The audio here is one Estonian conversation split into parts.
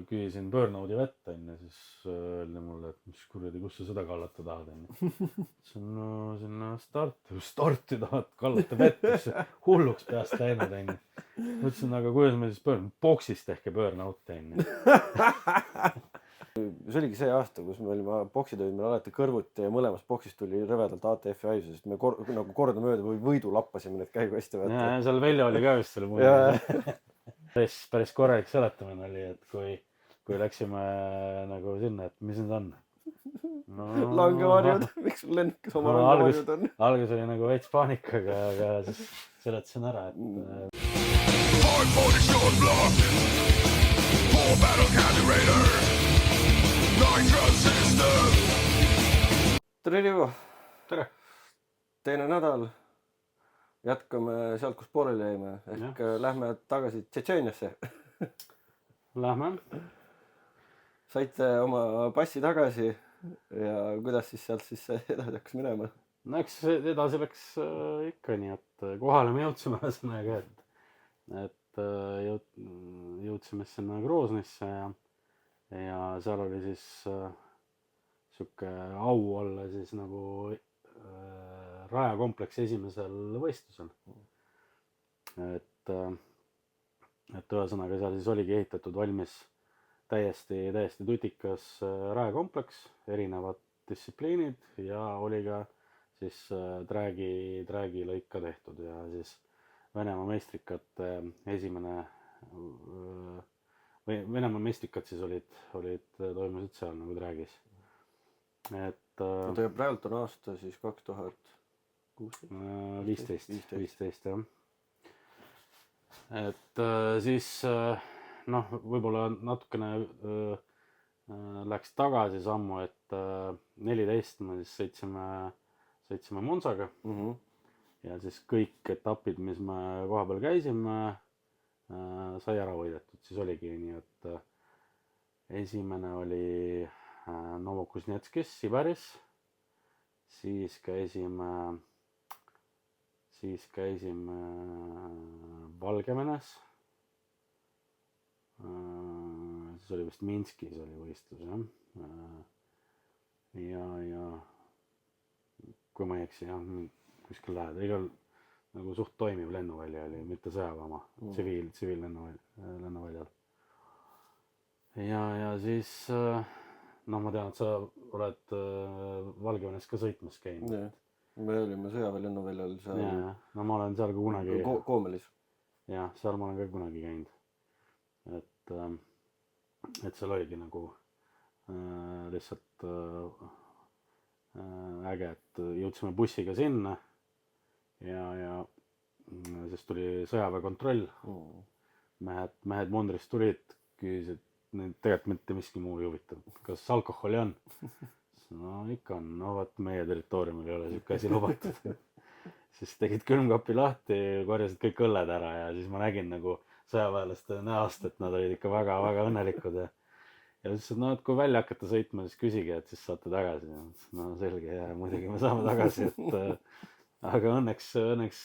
küsisin burnout'i vett, siis öeldi mulle, et mis kuradi, kus sa seda kallata tahad, ütlesin, no sinna starti tahad kallata vett, mis hulluks peast läinud, ütlesin, aga kuidas me siis boksist tehke burnout'i, See oligi see aasta, kus me olime boksid olid meil alati kõrvuti ja mõlemast boksist tuli rõvedalt ATF-i haisu, sest me nagu kordamööda või võidu lappasime need käiguhästi. Ja seal Veljo oli ka vist selle muu. Päris korralik seletamine oli, et kui läksime nagu sinna, et mis need on? No, langevarjud, miks sul lennukis oma langevarjud on? Algus oli nagu veits paanikaga, aga siis seletasin ära, et tere, Rivo! Tere! Teine nädal. Jätkame sealt, kus pooleli jäime. Ehk lähme tagasi Tšetšeeniasse. Lähme. Saite oma passi tagasi ja kuidas siis sealt siis edasi hakkas minema? No eks edasi läks ikka nii, et kohale me jõudsime ühesõnaga, et jõudsime sinna Groznisse ja seal oli siis sihuke au olla siis nagu rajakompleksi esimesel võistlusel. Et ühesõnaga seal siis oligi ehitatud valmis täiesti tutikas rajakompleks, erinevad distsipliinid ja oli ka siis dragi lõik ka tehtud ja siis Venemaa meistrikate Venemaa meistrikad siis toimusid seal nagu dragis. Praegult on aasta siis 2015 jah. Et siis võib-olla natukene läks tagasi sammu, et 14 me siis sõitsime Monzaga ja siis kõik etapid, mis me koha peal käisime, sai ära võidetud. Siis oligi nii, et esimene oli Novokuznetskis, Siberis, siis käisime Valgevenes, siis oli vist Minskis oli võistlus ja kui ma ei eksi kuskil lähedal, igal nagu suht toimiv lennuvälja oli, mitte sõjaväe, tsiviillennuväljal. Ja siis ma tean, et sa oled Valgevenes ka sõitmas käinud. Me olime sõjaväelennuväljal seal. No ma olen seal ka kunagi. Koomelis. Jah, seal ma olen ka kunagi käinud. Et seal oligi nagu lihtsalt äge, et jõudsime bussiga sinna ja siis tuli sõjaväekontroll. Mehed mundrist tulid, küsisid, tegelikult mitte miski muu ei huvita. Kas alkoholi on? No ikka on, vaat meie territooriumil ei ole siuke asi lubatud. Siis tegid külmkapi lahti, korjasid kõik õlled ära ja siis ma nägin nagu sõjaväelaste näost, et nad olid ikka väga õnnelikud ja ütlesid, et kui välja hakata sõitma, siis küsige, et siis saate tagasi. No selge, ja muidugi me saame tagasi, aga õnneks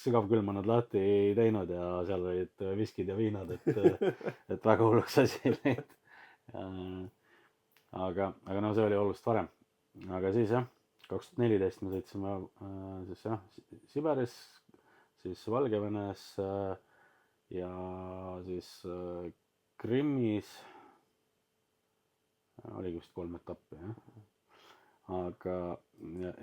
sügavkülma nad lahti ei teinud ja seal olid viskid ja viinad, et väga hulluks asi ei läinud. Aga no see oli oluliselt varem. Aga siis 2014 me sõitsime siis Siberis, siis Valgevenes ja siis Krimmis oligi vist 3 etappi, aga ja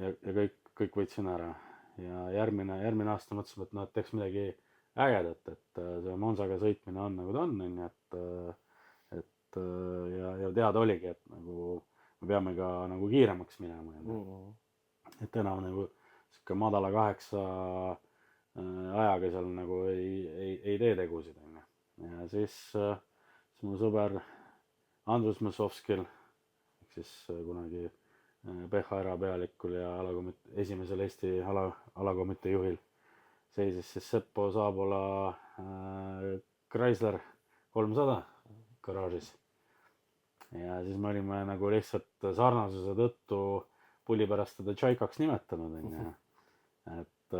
kõik võitsin ära ja järgmine aasta mõtlesime, et teeks midagi ägedat, et see Monzaga sõitmine on nagu ta on, ja teada oligi, et nagu me peame ka nagu kiiremaks minema. Et enam nagu siuke madala 8 ajaga seal nagu ei tee tegusid. Ja siis mu sõber Andrus Mesovskil, ehk siis kunagi PHR pealikul ja esimesel Eesti alakomitee juhil, seisis siis Seppo Saabola Chrysler 300 garaažis. Ja siis me olime nagu lihtsalt sarnasuse tõttu pulli pärast teda Tšaikaks nimetanud. Et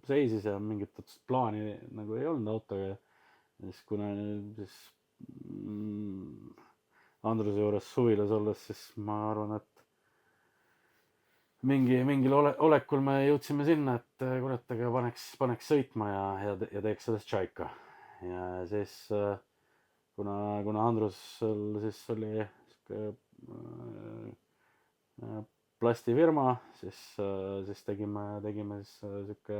seisis ja mingit plaani nagu ei olnud autoga. siis kuna siis Andruse juures suvilas olles, siis ma arvan, et mingil olekul me jõudsime sinna, et kurat, aga paneks sõitma ja teeks sellest Tšaika. Ja siis kuna Andrusel siis oli plastifirma, siis tegime siis sihuke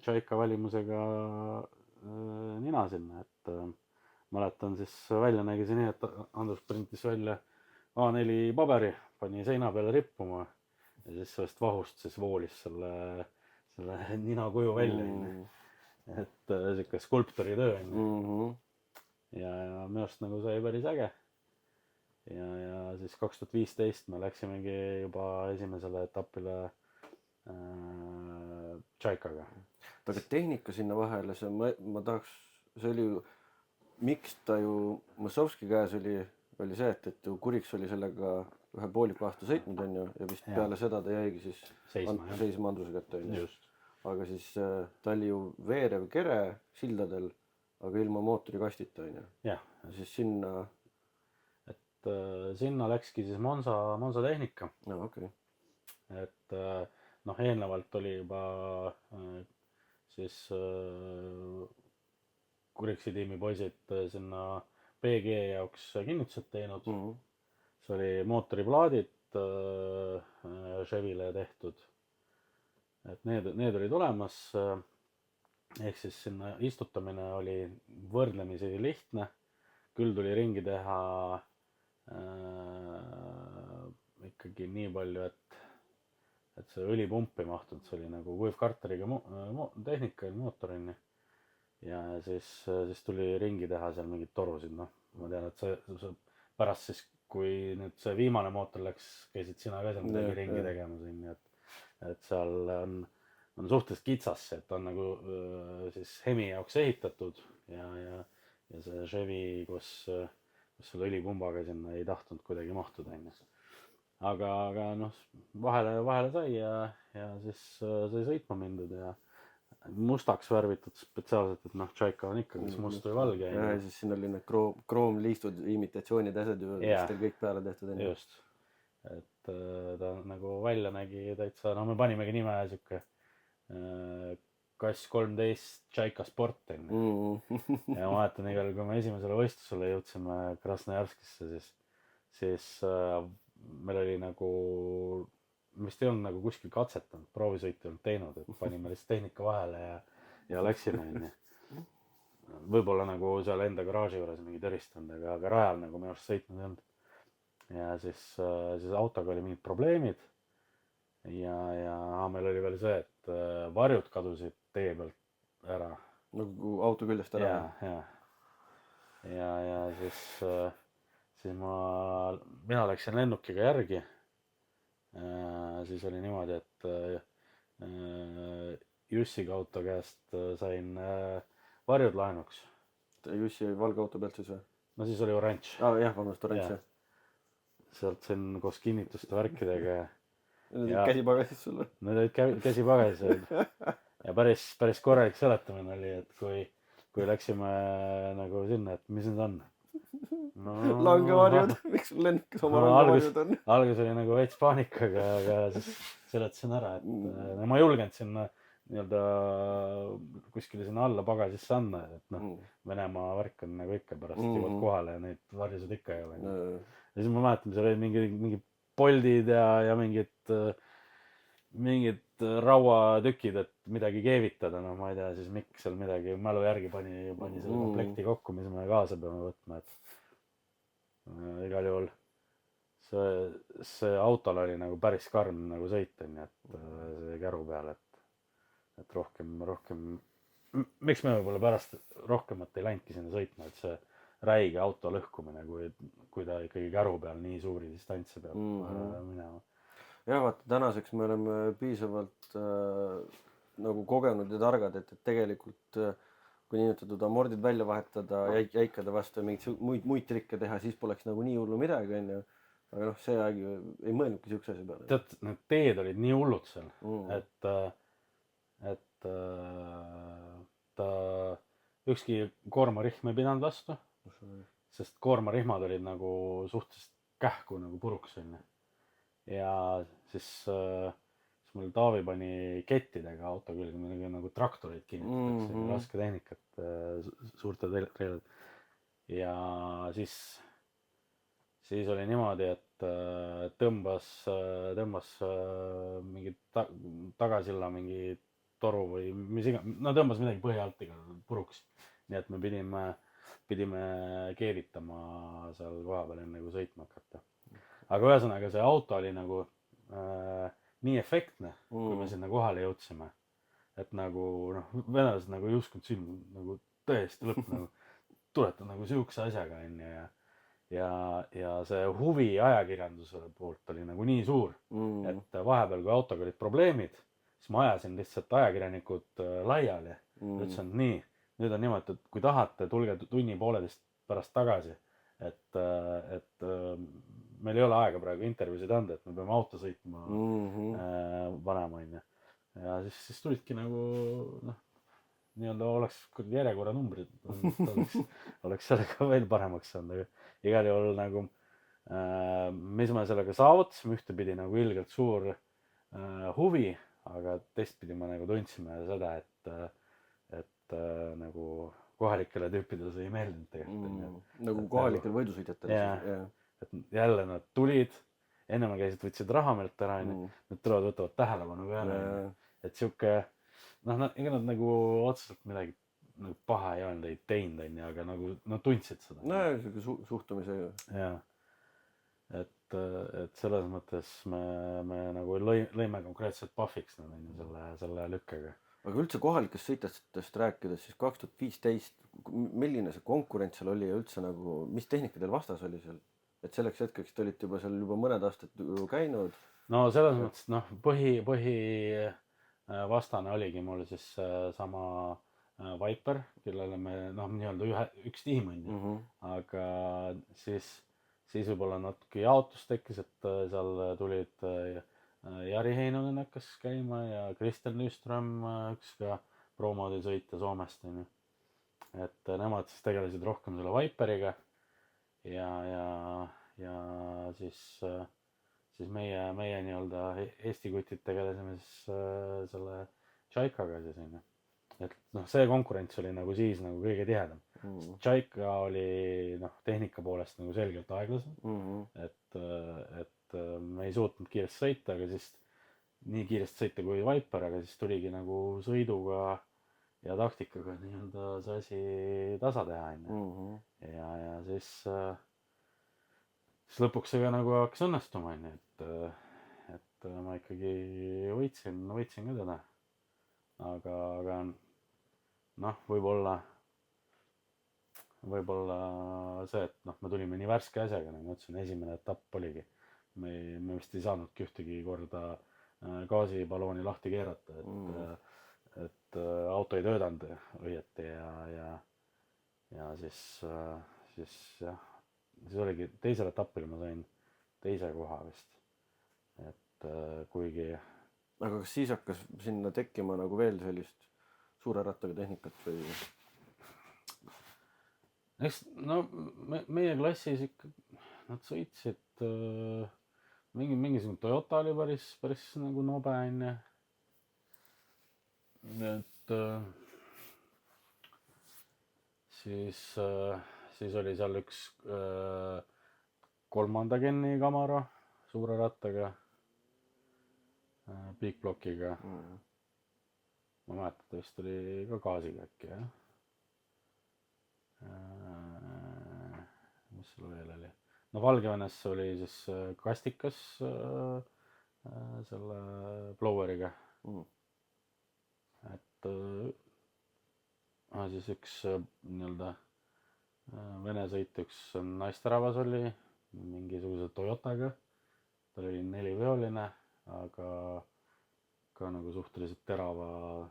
Tšaika välimusega nina sinna, et mäletan siis välja nägi see nii, et Andrus printis välja A4 paberi, pani seina peale rippuma ja siis sellest vahust siis voolis selle nina kuju välja, et sihuke skulptori töö ja minu arust nagu sai päris äge. Ja siis 2015 me läksimegi juba esimesele etapile Tšaikaga. Aga tehnika sinna vahele, ma tahaks, see oli ju, miks ta ju Mõssovski käes oli see, et ju Kuriks oli sellega ühe pooliku aasta sõitnud, on ju, ja vist peale seda ta jäigi siis seisma Andruse kätte, on ju. Aga siis ta oli ju veerev kere sildadel, aga ilma mootorikastita, on ju. Ja siis sinna läkski siis Monza tehnika. No, okay. Et noh, eelnevalt oli juba siis Kuriksi tiimi poisid sinna PG jaoks kinnitused teinud. See oli mootoriplaadid Chevyle tehtud. Et need olid olemas. Ehk siis sinna istutamine oli võrdlemisi lihtne. Küll tuli ringi teha ikkagi nii palju, et see õlipump ei mahtunud, see oli nagu kuivkarteriga tehnika ja mootorini. Ja siis tuli ringi teha seal mingid torusid, noh. Ma tean, et see pärast siis, kui nüüd see viimane mootor läks, käisid sina ka seal midagi ringi tegema siin, et seal on suhteliselt kitsas, et on nagu siis Hemi jaoks ehitatud ja see Chevy, kus selle õlipumbaga sinna ei tahtnud kuidagi mahtuda, on ju. Aga noh, vahele sai ja siis sai sõitma mindud ja mustaks värvitud spetsiaalselt, et noh, Tšaika on ikka kas must või valge. Ja siis siin oli need kroomliistud imitatsioonid asjad ju, mis teil kõik peale tehtud on. Just, et ta nagu välja nägi täitsa, no me panimegi nime siuke Kass 13 Tšaika Sport, on ju. Ja ma mäletan igal, kui me esimesele võistlusele jõudsime Krasnojarskisse, siis meil oli nagu, vist ei olnud nagu kuskil katsetanud, proovisõitu ei olnud teinud, et panime lihtsalt tehnika vahele ja läksime, on ju. Võib-olla nagu seal enda garaaži juures mingid eristanud, aga rajal nagu minu arust sõitnud ei olnud. Ja siis autoga oli mingid probleemid ja meil oli veel see, et varjud kadusid tee pealt ära. Nagu auto küljest ära? Ja siis mina läksin lennukiga järgi. Siis oli niimoodi, et Jussiga auto käest sain varjud laenuks. Jussi valge auto pealt siis või? No siis oli oranž. Jah, vabandust, oranž, jah. Sealt sain koos kinnituste värkidega. Need olid käsipagasis sul või? Need olid käsipagasis ja päris korralik seletamine oli, et kui läksime nagu sinna, et mis need on? No, langevarjud, miks sul lennukis oma langevarjud on? Algus oli nagu veits paanikaga, aga siis seletasin ära, et ma ei julgenud sinna nii-öelda kuskile sinna alla pagasisse anda, et noh, Venemaa värk on nagu ikka pärast jõuad kohale ja neid varjusid ikka ei ole. Ja siis ma mäletan, seal olid mingid poldid ja mingid rauatükid, et midagi keevitada, no ma ei tea siis miks seal midagi mälu järgi pani selle komplekti kokku, mis me kaasa peame võtma, et igal juhul see autol oli nagu päris karm nagu sõit, on ju, et see käru peal, et rohkem, miks me võib-olla pärast rohkemat ei läinudki sinna sõitma, et see räige auto lõhkumine, kui ta ikkagi käru peal nii suuri distantse peab minema. Jah, vaata, tänaseks me oleme piisavalt nagu kogenud ja targad, et tegelikult kui niinimetatud amordid välja vahetada jäikade vastu ja mingeid muid trikke teha, siis poleks nagu nii hullu midagi, on ju. Aga noh, see aeg ju ei mõelnudki siukse asja peale. Tead, need teed olid nii hullud seal, et ta ükski koormarihm ei pidanud vastu, sest koormarihmad olid nagu suhteliselt kähku nagu puruks onju. ja siis mul Taavi pani kettidega auto külge nagu traktoreid kinnitatakse, raske tehnikat, suurte treilad. ja siis oli niimoodi, et tõmbas mingi tagasilla mingi toru või mis iganes, no tõmbas midagi põhja alt igal puruks. nii et me pidime keeritama seal kohapeal enne kui sõitma hakata. aga ühesõnaga see auto oli nagu nii efektne, kui me sinna kohale jõudsime, et nagu noh, venelased nagu ei uskunud silma, nagu tõesti lõpp nagu tuletad nagu siukse asjaga onju ja see huvi ajakirjanduse poolt oli nagu nii suur, et vahepeal, kui autoga olid probleemid, siis ma ajasin lihtsalt ajakirjanikud laiali. Ütlesin, et nii, nüüd on niimoodi, et kui tahate, tulge tunni-pooleteist pärast tagasi, et meil ei ole aega praegu intervjuusid anda, et me peame auto sõitma panema onju. ja siis tulidki nagu noh, nii-öelda oleks järjekorranumbrid oleks sellega veel paremaks saanud, aga igal juhul nagu mis me sellega saavutasime, ühtepidi nagu ilgelt suur huvi, aga teistpidi me nagu tundsime seda, et nagu kohalikele tüüpidele see ei meeldinud tegelikult. Nagu kohalikel võidusõitjatel. Et jälle nad tulid, enne käisid, võtsid raha meilt ära, nad tulevad, võtavad tähelepanu peale. Et siuke, noh, ega nad nagu otseselt midagi nagu paha ei olnud, ei teinud, aga nagu nad tundsid seda. No siuke suhtumise. Jah. Et selles mõttes me nagu lõime konkreetselt Puffiks selle lükkega. Aga üldse kohalikest sõitjatest rääkides, siis 2015, milline see konkurents seal oli ja üldse nagu, mis tehnika teil vastas oli seal? Et selleks hetkeks te olite juba seal juba mõned aastad käinud. No selles mõttes, noh, põhi vastane oligi mul siis sama Viper, kellele me, noh, nii-öelda üks tiim on. Aga siis võib-olla natuke jaotus tekkis, et seal tulid Jari Heinonen hakkas käima ja Kristel Nyström, üks ka promoodi sõita Soomest. Et nemad siis tegelesid rohkem selle Viperiga ja siis meie nii-öelda Eesti kutid tegelesime siis selle Tšaikaga siis onju. Et noh, see konkurents oli nagu siis nagu kõige tihedam. Tšaika oli noh, tehnika poolest nagu selgelt aeglasem, et me ei suutnud kiiresti sõita, aga siis nii kiiresti sõita kui Viper, aga siis tuligi nagu sõiduga ja taktikaga nii-öelda see asi tasa teha onju. Ja siis lõpuks see ka nagu hakkas õnnestuma onju, et ma ikkagi võitsin ka teda. Aga noh, võib-olla see, et noh, me tulime nii värske asjaga, nagu ma ütlesin, esimene etapp oligi. Me vist ei saanudki ühtegi korda gaasibalooni lahti keerata, et auto ei töötanud õieti ja siis oligi teisel etapil ma sain teise koha vist, et kuigi. Aga kas siis hakkas sinna tekkima nagu veel sellist suure rattaga tehnikat või? Eks no meie klassis ikka nad sõitsid mingisugune Toyota oli päris nagu nobe onju. Et siis oli seal üks 3. genni Camaro suure rattaga, big blockiga. Ma mäletan, ta vist oli ka gaasiga äkki, jah. Mis seal veel oli? No Valgevenes oli siis kastikas selle bloweriga. Et siis üks nii-öelda Vene sõit, üks naisterahvas oli mingisuguse Toyotaga. Ta oli 4-veoline, aga ka nagu suhteliselt terava,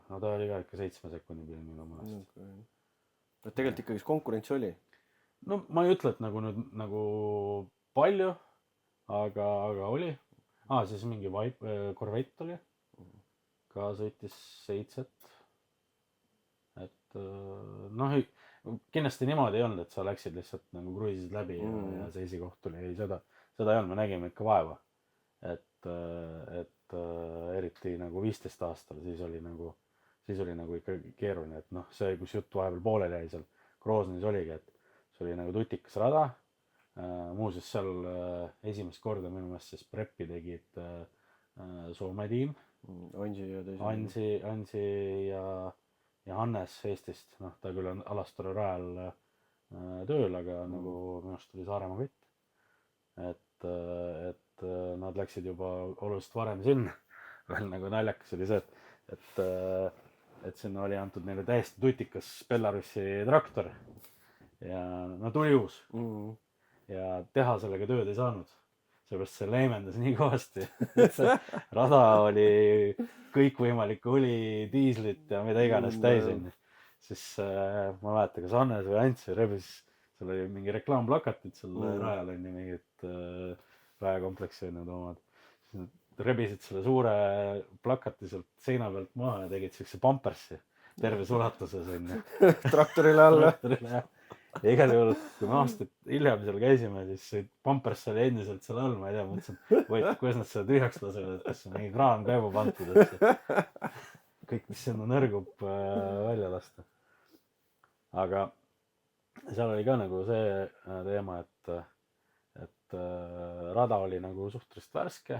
no ta oli ka ikka 7 sekundi pilmi minu meelest. Et tegelikult ikkagi konkurents oli? No ma ei ütle, et nagu nüüd nagu palju, aga oli. Siis mingi Corvette oli. Ka sõitis 7. Et noh, kindlasti niimoodi ei olnud, et sa läksid lihtsalt nagu kruiisid läbi ja see esikoht tuli, ei seda ei olnud, me nägime ikka vaeva. Et eriti nagu 15 aastal, siis oli nagu ikka keeruline, et noh, see, kus jutt vahepeal pooleli jäi seal Groznõis oligi, et see oli nagu tutikas rada. Muuseas seal esimest korda minu meelest siis preppi tegid Soome tiim. Ansi ja Hannes Eestist, noh ta küll on Alastaru rajal tööl, aga nagu minu arust oli Saaremaa kütt. Et nad läksid juba oluliselt varem sinna. Veel nagu naljakas oli see, et sinna oli antud neile täiesti tutikas Belarusi traktor ja no tuli uus ja teha sellega tööd ei saanud, seepärast see leemendas nii kõvasti, et see rada oli kõikvõimalikku õli, diislit ja mida iganes täis onju. Siis ma mäletan, kas Hannes või Ants rebis, seal oli mingi reklaamplakatid seal rajal onju, mingid rajakompleksi onju omad. Siis nad rebisid selle suure plakati sealt seina pealt maha ja tegid siukse pampersi terves ulatuses onju. Traktorile alla. Ja igal juhul, kui me aastaid hiljem seal käisime, siis see pampers oli endiselt seal all, ma ei tea, mõtlesin, kuidas nad seda tühjaks lasevad, et kas on mingi kraan käivu pandud, et kõik, mis sinna nõrgub, välja lasta. Aga seal oli ka nagu see teema, et rada oli nagu suhteliselt värske,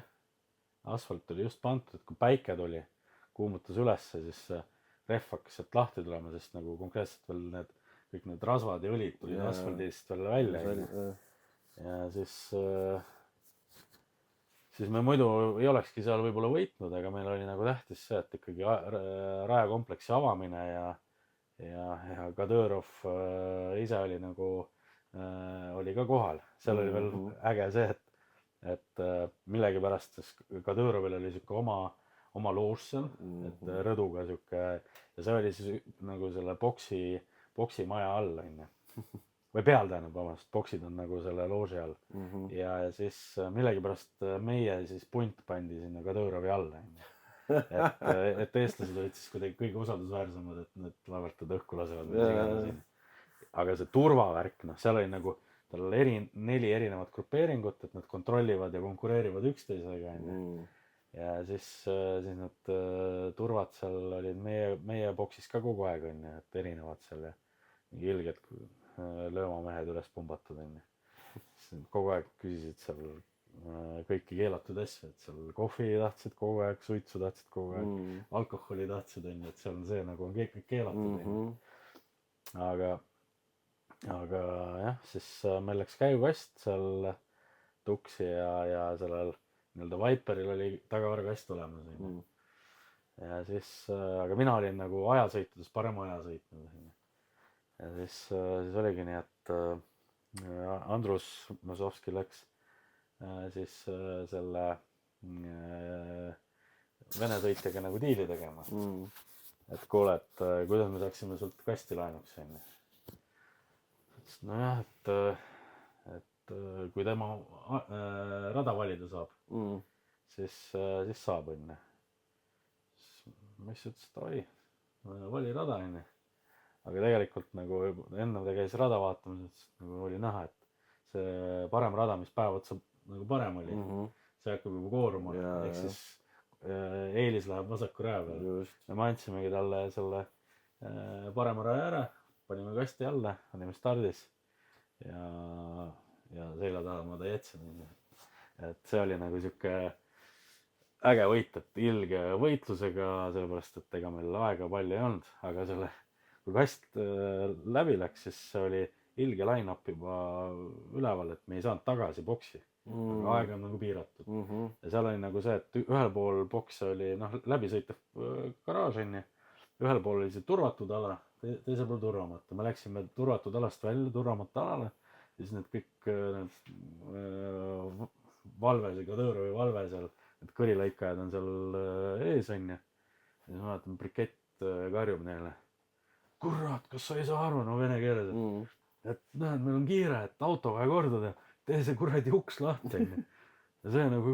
asfalt oli just pandud, et kui päike tuli, kuumutas ülesse, siis rehv hakkas sealt lahti tulema, sest nagu konkreetselt veel kõik need rasvad ja õlid tulid asfaldist veel välja. Ja siis me muidu ei olekski seal võib-olla võitnud, aga meil oli nagu tähtis see, et ikkagi rajakompleksi avamine ja Kadõrov ise oli nagu, oli ka kohal. Seal oli veel äge see, et millegipärast Kadõrovil oli siuke oma loož seal, et rõduga siuke, ja see oli siis nagu selle boksimaja all onju. Või peal tähendab, vabandust, boksid on nagu selle looži all. Ja siis millegipärast meie siis punt pandi sinna Kadõrovi alla onju. Et eestlased olid siis kuidagi kõige usaldusväärsemad, et need vaevalt õhku lasevad. Aga see turvavärk, noh, seal oli nagu tal 4 erinevat grupeeringut, et nad kontrollivad ja konkureerivad üksteisega onju. Ja siis need turvad seal olid meie boksis ka kogu aeg onju, et erinevad seal ja mingi ilged löömamehed üles pumbatud onju. Kogu aeg küsisid seal kõiki keelatud asju, et seal kohvi tahtsid kogu aeg, suitsu tahtsid kogu aeg, alkoholi tahtsid onju, et seal on see nagu on kõik keelatud onju. Aga jah, siis meil läks käigukast seal tuksi ja sellel nii-öelda Viperil oli tagavargast olemas onju. Ja siis, aga mina olin nagu ajasõitudes parem ajasõitnud. Ja siis oligi nii, et Andrus Mazovski läks siis selle vene sõitjaga nagu diili tegema. Et kuule, et kuidas me saaksime sult kasti laenuks onju. Nojah, et kui tema rada valida saab, siis saab onju. Ma siis ütles, et oi, vali rada onju. Aga tegelikult nagu enne ta käis rada vaatamas, nagu oli näha, et see parem rada, mis päev otsa nagu parem oli, see hakkab juba kooruma, ehk siis eelis läheb vasaku raja peale. Ja me andsimegi talle selle parema raja ära, panime kasti alla, olime stardis ja selja taha ma ta jätsin. Et see oli nagu siuke äge võit, et ilge võitlusega, sellepärast, et ega meil aega palju ei olnud, aga kui kast läbi läks, siis see oli ilge line-up juba üleval, et me ei saanud tagasi boksi. Aga aega on nagu piiratud. Ja seal oli nagu see, et ühel pool boks oli läbisõitev garaaž onju. Ühel pool oli see turvatud ala, teisel pool turvamata. Me läksime turvatud alast välja turvamata alale. Siis need kõik valves ja Kadõrovi valve seal, need kõrilõikajad on seal ees onju. Ja siis ma vaatan, brikett karjub neile. Kurat, kas sa ei saa aru, no vene keeles, et näed, meil on kiire, et auto vaja korda teha, tee see kuradi uks lahti. Ja see nagu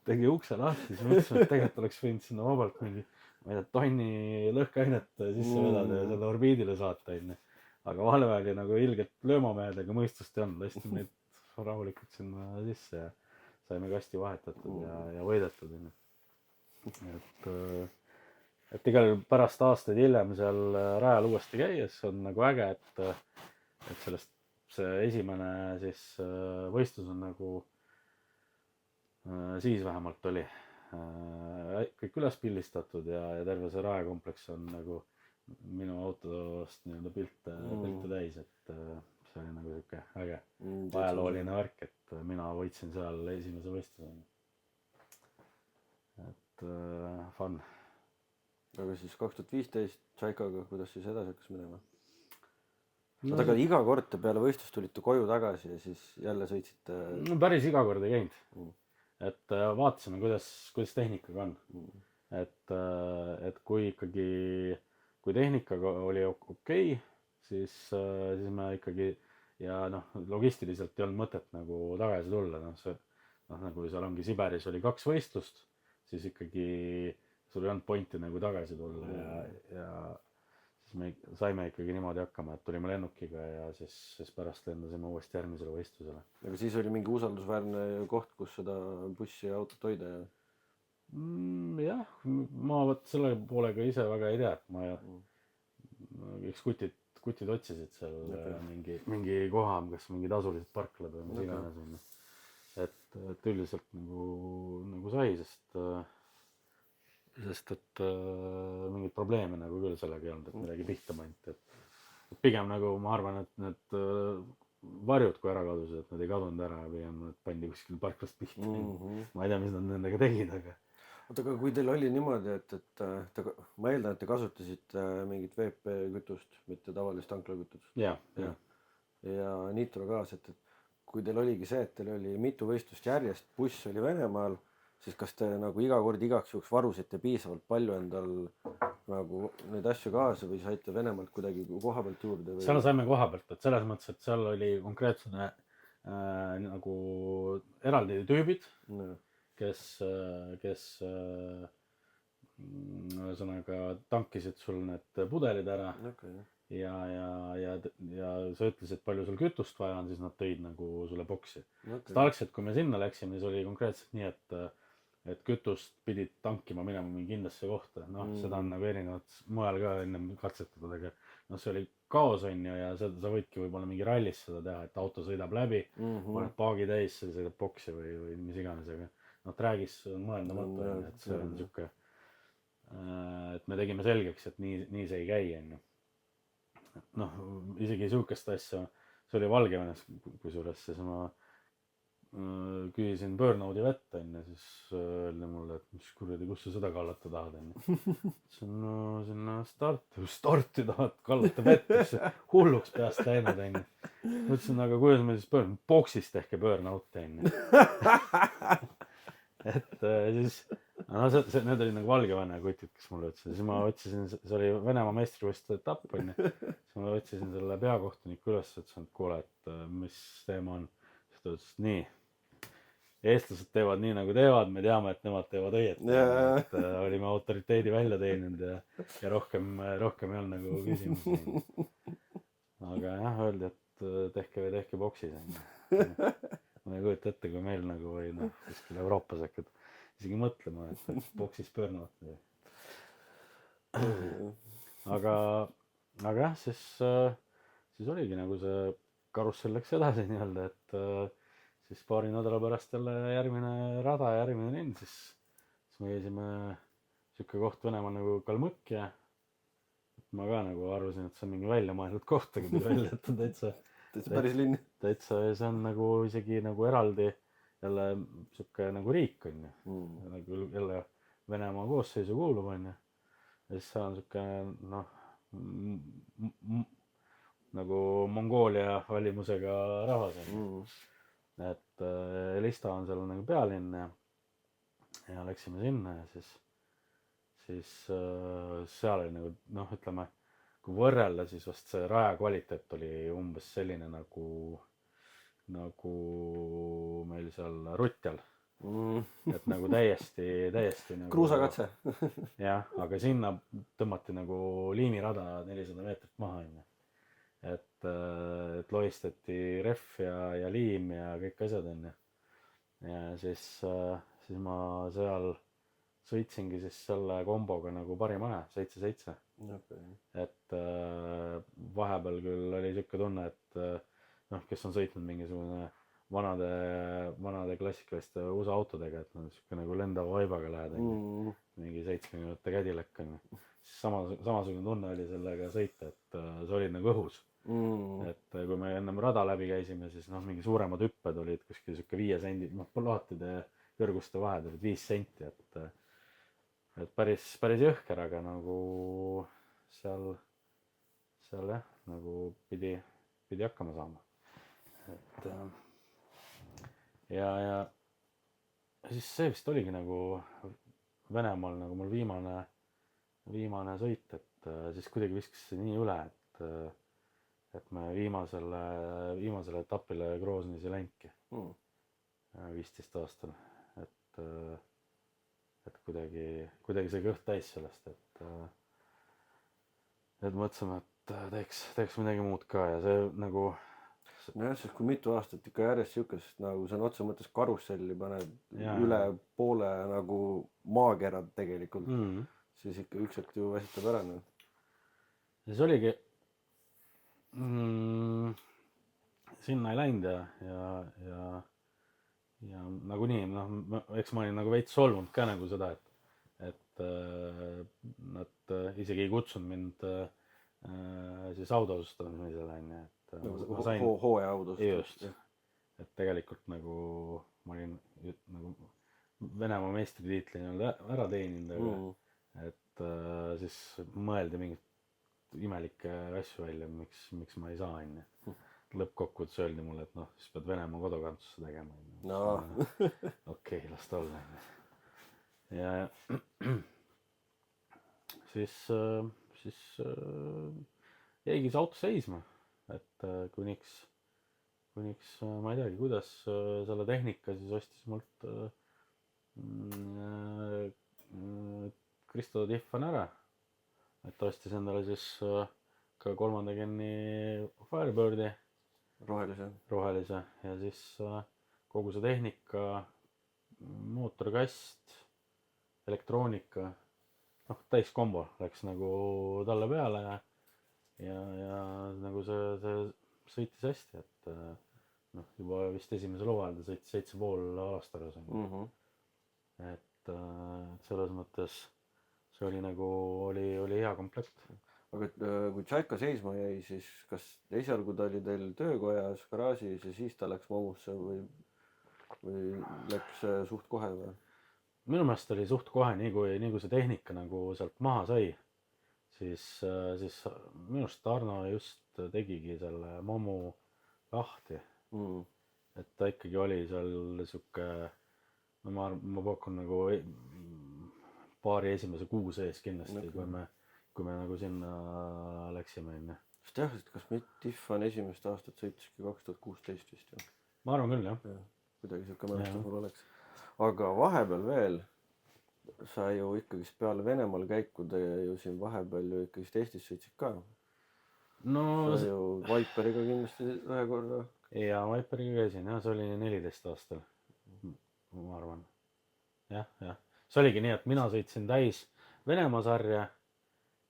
tegi ukse lahti, siis mõtlesin, et tegelikult oleks võinud sinna vabalt mingi ma ei tea, tonni lõhkeainet sisse vedada ja selle orbiidile saata, onju. aga valve oli nagu ilgelt löömamehed, aga mõistust ei olnud, lasti neid rahulikult sinna sisse ja saime kasti vahetatud ja võidetud, onju. et igal juhul pärast aastaid hiljem seal rajal uuesti käies on nagu äge, et sellest see esimene siis võistlus on nagu siis vähemalt oli kõik üles pildistatud ja terve see raekompleks on nagu minu autost nii-öelda pilte täis, et see oli nagu siuke äge ajalooline värk, et mina võitsin seal esimese võistluse. et fun. aga siis 2015 Tšaikaga, kuidas siis edasi hakkas minema? Oota, aga iga kord te peale võistlust tulite koju tagasi ja siis jälle sõitsite? no päris iga kord ei käinud. et vaatasime, kuidas tehnikaga on. et kui ikkagi, kui tehnikaga oli okei, siis me ikkagi ja noh, logistiliselt ei olnud mõtet nagu tagasi tulla, nagu seal ongi Siberis oli 2 võistlust, siis ikkagi sul ei olnud pointi nagu tagasi tulla ja siis me saime ikkagi niimoodi hakkama, et tulime lennukiga ja siis pärast lendasime uuesti järgmisele võistlusele. aga siis oli mingi usaldusväärne koht, kus seda bussi ja autot hoida ja? jah, ma vot selle poolega ise väga ei tea, et ma eks kutid otsisid seal mingi koha, kas mingi tasulised parklad või mis iganes. et üldiselt nagu sai, sest et mingeid probleeme nagu küll sellega ei olnud, et midagi pihta pandi, et pigem nagu ma arvan, et need varjud, kui ära kadusid, et nad ei kadunud ära ja pigem nad pandi kuskil parklast pihta. ma ei tea, mis nad nendega tegid, aga oota, aga kui teil oli niimoodi, et ma eeldan, et te kasutasite mingit VP kütust, mitte tavalist tanklakütust. ja nitrogaas, et kui teil oligi see, et teil oli mitu võistlust järjest, buss oli Venemaal, siis kas te nagu iga kord igaks juhuks varusite piisavalt palju endal nagu neid asju kaasa või saite Venemaalt kuidagi koha pealt juurde? seal saime koha pealt, et selles mõttes, et seal oli konkreetsene nagu eraldi tüübid, kes ühesõnaga tankisid sul need pudelid ära ja sa ütlesid, palju sul kütust vaja on, siis nad tõid nagu sulle boksi. sest algselt, kui me sinna läksime, siis oli konkreetselt nii, et kütust pidid tankima minema mingi kindlasse kohta. noh, seda on nagu erinevat mujal ka ennem katsetatud, aga noh, see oli kaos, on ju, ja sa võidki võib-olla mingi rallis seda teha, et auto sõidab läbi, paned paagi täis, sõidab boksi või mis iganes, aga noh, track'is on mõeldamatu, et see on siuke, et me tegime selgeks, et nii see ei käi, on ju. noh, isegi siukest asja, see oli Valgevenes kusjuures, siis ma küsisin burnout'i vett, on ju, siis öeldi mulle, et mis kuradi, kus sa seda kallata tahad, on ju. see on no sinna starti tahad kallata vett, mis hulluks peast läinud, on ju. mõtlesin, aga kuidas me siis boksist tehke burnout'i, on ju. et siis no need olid nagu Valgevene kutid, kes mulle ütlesid, siis ma otsisin, see oli Venemaa meistrivõistluste etapp, on ju. siis ma otsisin selle peakohtuniku üles, ütlesin, et kuule, et mis teema on. siis ta ütles, nii, eestlased teevad nii, nagu teevad, me teame, et nemad teevad õieti. et olime autoriteedi välja teeninud ja rohkem ei olnud nagu küsimusi. aga jah, öeldi, et tehke boksis, on ju. ma ei kujuta ette, kui meil nagu või noh, kuskil Euroopas hakkad isegi mõtlema, et boksis pöörnavad. aga jah, siis oligi nagu see karussell läks edasi nii-öelda, et siis paari nädala pärast jälle järgmine rada ja järgmine linn, siis me käisime siuke koht Venemaal nagu Kalmõkja. ma ka nagu arvasin, et see on mingi välja mõeldud koht, aga tuli välja, et on täitsa päris linn. täitsa, see on nagu isegi nagu eraldi jälle siuke nagu riik, on ju. nagu jälle Venemaa koosseisu kuulub, on ju. ja siis seal on siuke noh nagu Mongoolia välimusega rahvas, on ju. et Elista on seal nagu pealinn ja läksime sinna ja siis seal oli nagu noh, ütleme, kui võrrelda, siis vast see raja kvaliteet oli umbes selline nagu meil seal Rutjal, et nagu täiesti nagu kruusakatse. jah, aga sinna tõmmati nagu liimirada 400 meetrit maha onju. et lohistati rehv ja liim ja kõik asjad onju. ja siis ma seal sõitsingi siis selle komboga nagu parima aja 7-7. Okay. et vahepeal küll oli siuke tunne, et noh, kes on sõitnud mingisugune vanade klassikaliste USA autodega, et nad siuke nagu lendava vaibaga lähed onju. mingi 70 Cadillac onju. siis samasugune tunne oli sellega sõita, et sa olid nagu õhus. et kui me ennem rada läbi käisime, siis noh, mingi suuremad hüpped olid kuskil siuke 5 sendi, noh, lahtide kõrguste vahed olid 5 senti, et päris jõhker, aga nagu seal jah, nagu pidi hakkama saama. et ja siis see vist oligi nagu Venemaal nagu mul viimane sõit, et siis kuidagi viskas see nii üle, et me viimasele etapile Grozny'sse läinudki 15 aastal, et kuidagi sai kõht täis sellest, et mõtlesime, et teeks midagi muud ka ja see nagu nojah, sest kui mitu aastat ikka järjest siukest nagu sõna otseses mõttes karusselli paned Jaa. üle poole nagu maakerad tegelikult, siis ikka üks hetk ju väsitab ära. siis oligi sinna ei läinud ja nagunii noh, eks ma olin nagu veits solvunud ka nagu seda, et nad isegi ei kutsunud mind siis autasustamisele onju, et ma sain hooajaaudust. just, et tegelikult nagu ma olin nagu Venemaa meistritiitli nii-öelda ära teeninud, aga et siis mõeldi mingit imelikke asju välja, miks ma ei saa onju. lõppkokkuvõttes öeldi mulle, et noh, siis pead Venemaa kodakondsuse tegema onju. okei, las ta olla onju. ja siis jäigi see auto seisma, et kuniks ma ei teagi, kuidas selle tehnika siis ostis mult Kristo Tihvan ära, et ta ostis endale siis ka 3. genni Firebirdi rohelise ja siis kogu see tehnika, mootorkast, elektroonika, noh, täiskombo läks nagu talle peale ja nagu see sõitis hästi, et noh, juba vist esimesel hooajal ta sõitis 7,5 alastaras et selles mõttes see oli nagu oli hea komplekt. aga kui Tšaika seisma jäi, siis kas esialgu ta oli teil töökojas garaažis ja siis ta läks Momusse või läks suht kohe või? minu meelest oli suht kohe, nii kui see tehnika nagu sealt maha sai, siis minu arust Arno just tegigi selle Momu lahti. et ta ikkagi oli seal sihuke, no ma pakun nagu paari esimese kuu sees kindlasti, kui me nagu sinna läksime onju. sest jah, et kas Tihvan esimest aastat sõitiski 2016 vist ju? ma arvan küll jah. kuidagi siuke mälestus mul oleks. aga vahepeal veel sa ju ikkagist peale Venemaal käikude ju siin vahepeal ju ikkagist Eestis sõitsid ka. no sa ju Viperiga kindlasti ühe korra. ja Viperiga käisin jah, see oli 14 aastal, ma arvan. jah, see oligi nii, et mina sõitsin täis Venemaa sarja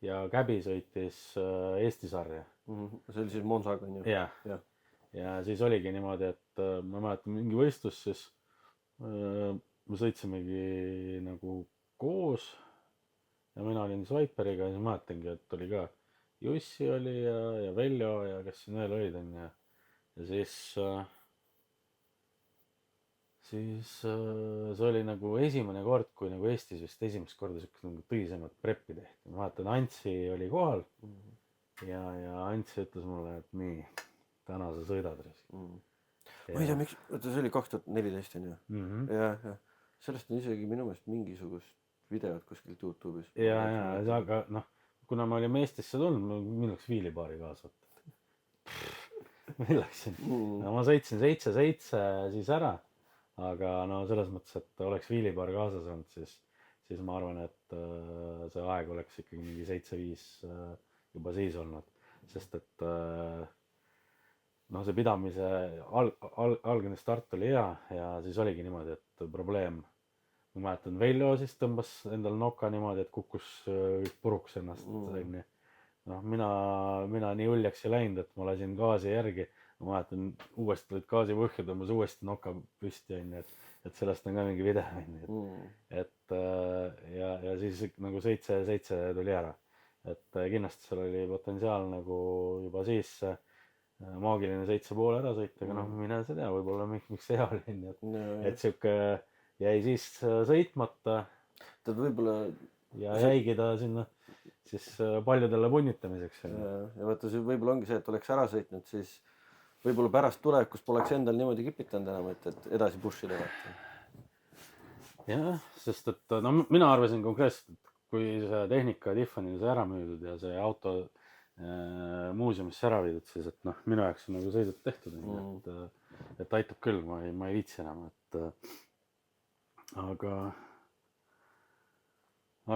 ja Käbi sõitis Eesti sarja. see oli siis Monsaga onju? ja siis oligi niimoodi, et ma mäletan mingi võistlus, siis me sõitsimegi nagu koos ja mina olin siis Viperiga ja siis mäletangi, et oli ka Jussi oli ja Veljo ja kes siin veel olid onju. ja siis see oli nagu esimene kord, kui nagu Eestis vist esimest korda siukest nagu tõsisemat preppi tehti. ma mäletan, Antsi oli kohal ja Antsi ütles mulle, et nii, täna sa sõidad. ma ei tea, miks, oota, see oli 2014 onju? jah. sellest on isegi minu meelest mingisugust videot kuskilt Youtube'is. aga noh, kuna me olime Eestisse tulnud, meil läks viilipaari kaasa. ma läksin, ma sõitsin 7-7 siis ära. aga no selles mõttes, et oleks viilipaar kaasas olnud, siis ma arvan, et see aeg oleks ikkagi mingi 7-5 juba siis olnud, sest et noh, see pidamise algne start oli hea ja siis oligi niimoodi, et probleem, ma mäletan, Veljo siis tõmbas endal noka niimoodi, et kukkus puruks ennast, onju. Noh, mina nii uljaks ei läinud, et ma lasin gaasi järgi, ma mäletan, uuesti tulid gaasipõhja, tõmbas uuesti noka püsti, onju, et sellest on ka mingi video, onju, et ja siis nagu 7 tuli ära, et kindlasti seal oli potentsiaal nagu juba siis maagiline 7,5 ära sõita, aga noh, mine sa tea, võib-olla miks see hea oli, onju, et siuke jäi siis sõitmata. Tead, võib-olla ja jäigi ta sinna siis paljudele punnitamiseks. Ja vaata, see võib-olla ongi see, et oleks ära sõitnud, siis võib-olla pärast tulevikus poleks endal niimoodi kipitanud enam, et edasi push'ida. jah, sest et no mina arvasin konkreetselt, et kui see tehnika Tiffany'le sai ära müüdud ja see auto muuseumisse ära viidud, siis et noh, minu jaoks on nagu sõidud tehtud, et aitab küll, ma ei viitsi enam, et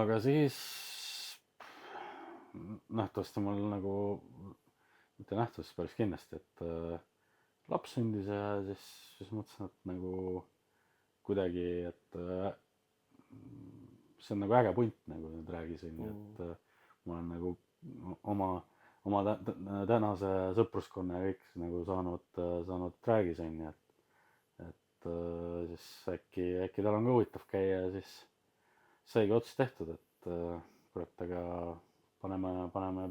aga siis nähtavasti mul nagu, mitte nähtavasti, päris kindlasti, et laps sündis ja siis mõtlesin, et nagu kuidagi, et see on nagu äge punt, nagu nüüd räägisin, et ma olen nagu oma tänase sõpruskonna ja kõik nagu saanud räägis, onju, et siis äkki tal on ka huvitav käia ja siis saigi otsus tehtud, et kurat, aga paneme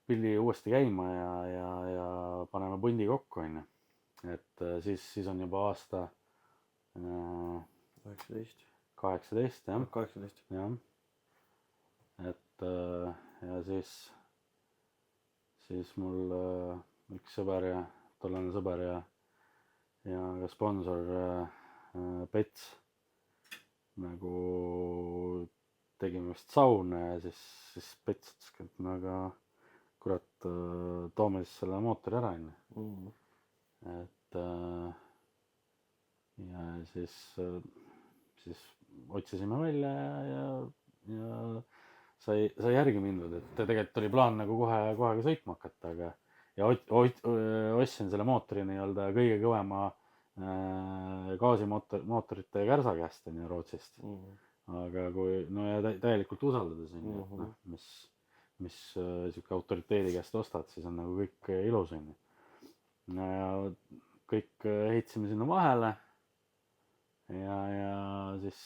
pilli uuesti käima ja paneme pundi kokku, onju, et siis on juba aasta 18 jah. 18. jah, et ja siis mul üks sõber ja tollane sõber ja ka sponsor Pets nagu tegime vist sauna ja siis Pets ütleski, et no aga kurat, toome siis selle mootori ära, onju. et ja siis otsisime välja ja sai järgi mindud, et tegelikult oli plaan nagu kohe ka sõitma hakata, aga ja ostsin selle mootori nii-öelda kõige kõvema gaasimootorite kärsa käest, onju, Rootsist. aga kui no ja täielikult usaldades, onju, et noh, mis siuke autoriteedi käest ostad, siis on nagu kõik ilus, onju. ja kõik heitsime sinna vahele ja siis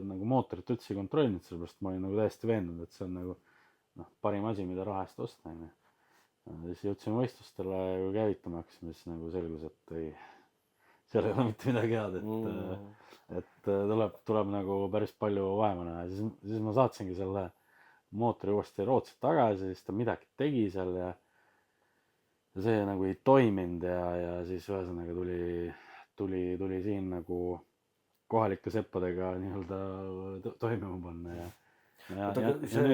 nagu mootorit üldse ei kontrollinud, sellepärast ma olin nagu täiesti veendunud, et see on nagu noh, parim asi, mida raha eest osta, onju. siis jõudsime võistlustele ja kui käivitama hakkasime, siis nagu selgus, et ei, seal ei ole mitte midagi head, et tuleb nagu päris palju vaeva näha ja siis ma saatsingi selle mootori uuesti Rootsi tagasi, siis ta midagi tegi seal ja see nagu ei toiminud ja siis ühesõnaga tuli siin nagu kohalike seppadega nii-öelda toimima panna ja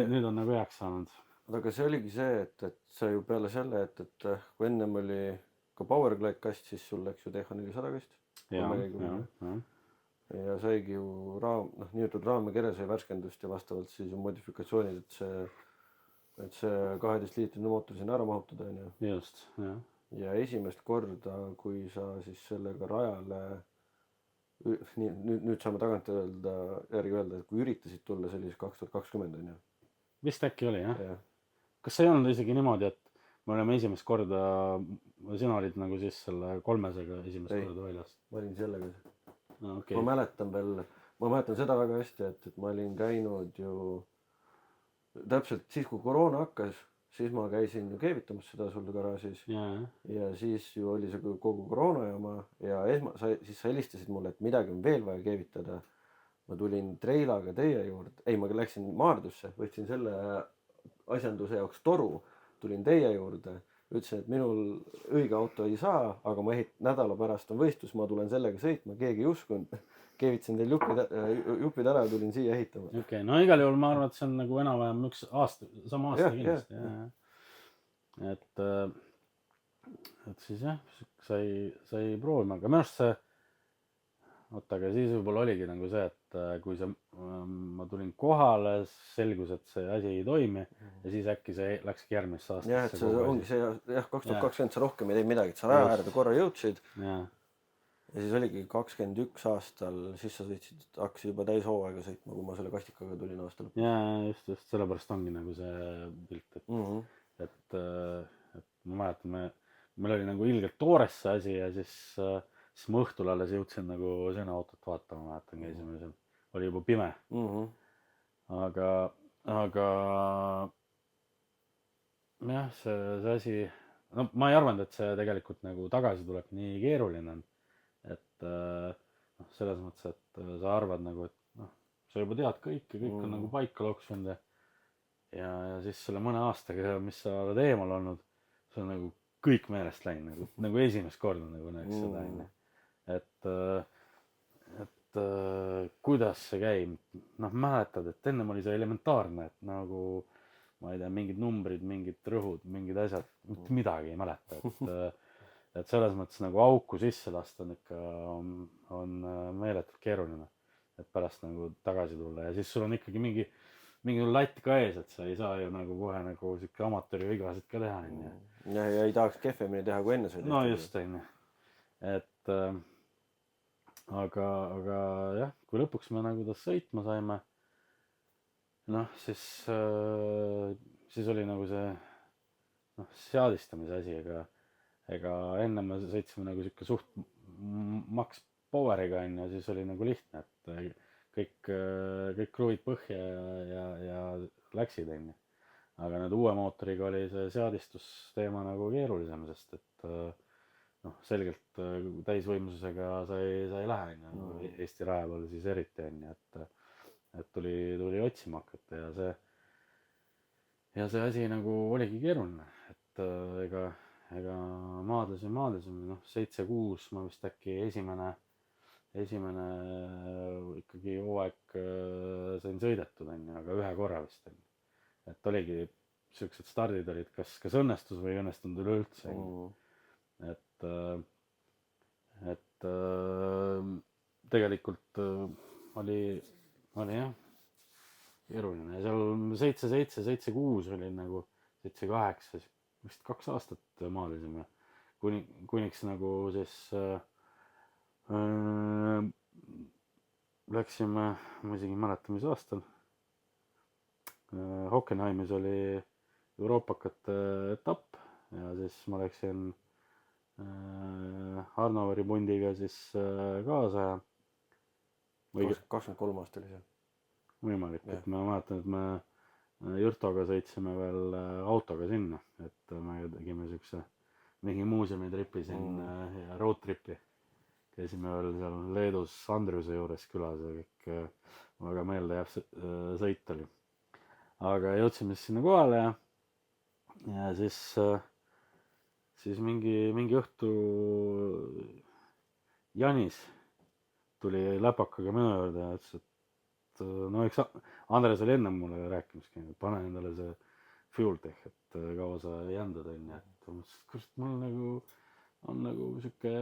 nüüd on nagu heaks saanud. aga see oligi see, et sa ju peale selle, et kui ennem oli ka Powerglide kast, siis sul läks ju TH400 kast. ja saigi ju nii-ütelda raam ja kere sai värskendust ja vastavalt siis ju modifikatsioonid, et see 12-liitrine mootor sinna ära mahutada, onju. just, jah. ja esimest korda, kui sa siis sellega rajale nüüd saame tagant järgi öelda, et kui üritasid tulla, see oli siis 2020, onju. vist äkki oli, jah? kas ei olnud isegi niimoodi, et me oleme esimest korda, sina olid nagu siis selle 300-ga esimest korda väljas? ma olin sellega. Okay. ma mäletan seda väga hästi, et ma olin käinud ju täpselt siis, kui koroona hakkas, siis ma käisin ju keevitamas seda sul garaažis ja siis ju oli see kogu koroona jama ja siis sa helistasid mulle, et midagi on veel vaja keevitada. ma tulin treilaga teie juurde, ma läksin Maardusse, võtsin selle asjanduse jaoks toru, tulin teie juurde, ütlesin, et minul õige auto ei saa, aga nädala pärast on võistlus, ma tulen sellega sõitma, keegi ei uskunud. Keevitasin teil jupid ära ja tulin siia ehitama. Okei, no igal juhul ma arvan, et see on nagu enam-vähem üks aasta, sama aasta kindlasti. Et siis jah, sai proovima, aga minu arust see oota, aga siis võib-olla oligi nagu see, et kui see, ma tulin kohale, selgus, et see asi ei toimi ja siis äkki see läkski järgmisse jah, et aastasse see kogu ongi asi. see jah, 2020 sa rohkem ei teinud midagi, et sa raja äärde korra jõudsid Jah, ja siis oligi 21 aastal, siis sa sõitsid, hakkasid juba täishooaega sõitma, kui ma selle kastikaga tulin aasta lõpus. ja just sellepärast ongi nagu see pilt, et ma mäletan, meil oli nagu ilgelt toores see asi ja siis ma õhtul alles jõudsin nagu sõnaautot vaatama, mäletan, käisime seal, oli juba pime. aga jah, see asi, no ma ei arvanud, et see tegelikult nagu tagasi tuleb nii keeruline on, et noh, selles mõttes, et sa arvad nagu, et noh, sa juba tead kõike, kõik on nagu paika loksunud ja siis selle mõne aastaga, mis sa oled eemal olnud, see on nagu kõik meelest läinud, nagu esimest korda nagu näeks seda onju, et kuidas see käib, noh, mäletad, et ennem oli see elementaarne, et nagu ma ei tea, mingid numbrid, mingid rõhud, mingid asjad, mitte midagi ei mäleta, et selles mõttes nagu auku sisse lasta on ikka, on meeletult keeruline, et pärast nagu tagasi tulla ja siis sul on ikkagi mingi latt ka ees, et sa ei saa ju nagu kohe nagu siuke amatööri vigasid ka teha onju. ja ei tahaks kehvemini teha kui enne sõideti. no just onju, et aga jah, kui lõpuks me nagu ta sõitma saime, noh siis oli nagu see noh, seadistamise asi, ega enne me sõitsime nagu siuke suht max power'iga onju, siis oli nagu lihtne, et kõik kruvid põhja ja läksid onju. aga nüüd uue mootoriga oli see seadistusteema nagu keerulisem, sest et noh, selgelt täisvõimsusega sa ei lähe onju, Eesti raja peal siis eriti onju, et tuli otsima hakata ja see asi nagu oligi keeruline, et ega maadlesime, noh 7-6 ma vist äkki esimene ikkagi hooaeg sain sõidetud onju, aga ühe korra vist onju, et oligi siuksed stardid olid, kas õnnestus või ei õnnestunud üleüldse onju, et tegelikult oli jah keeruline ja seal 7-7, 7-6 oli nagu 7-8, vist 2 aastat maadlesime, kuniks nagu siis läksime, ma isegi ei mäleta, mis aastal, Hockenheimis oli euroopakate etapp ja siis ma läksin Arnoveri pundiga siis kaasa ja 23 aasta oli see. võimalik, et ma mäletan, et me Jürtoga sõitsime veel autoga sinna, et me tegime siukse mingi muuseumitripi sinna ja road tripi. Käisime veel seal Leedus Andriuse juures külas ja kõik väga meeldejääv sõit oli. aga jõudsime siis sinna kohale ja siis mingi õhtu Janis tuli läpakaga minu juurde ja ütles, et no eks Andres oli enne mulle rääkimas käinud, pane endale see fuel tech, et kaua sa jändad onju, et ma mõtlesin, et kurat, mul on nagu siuke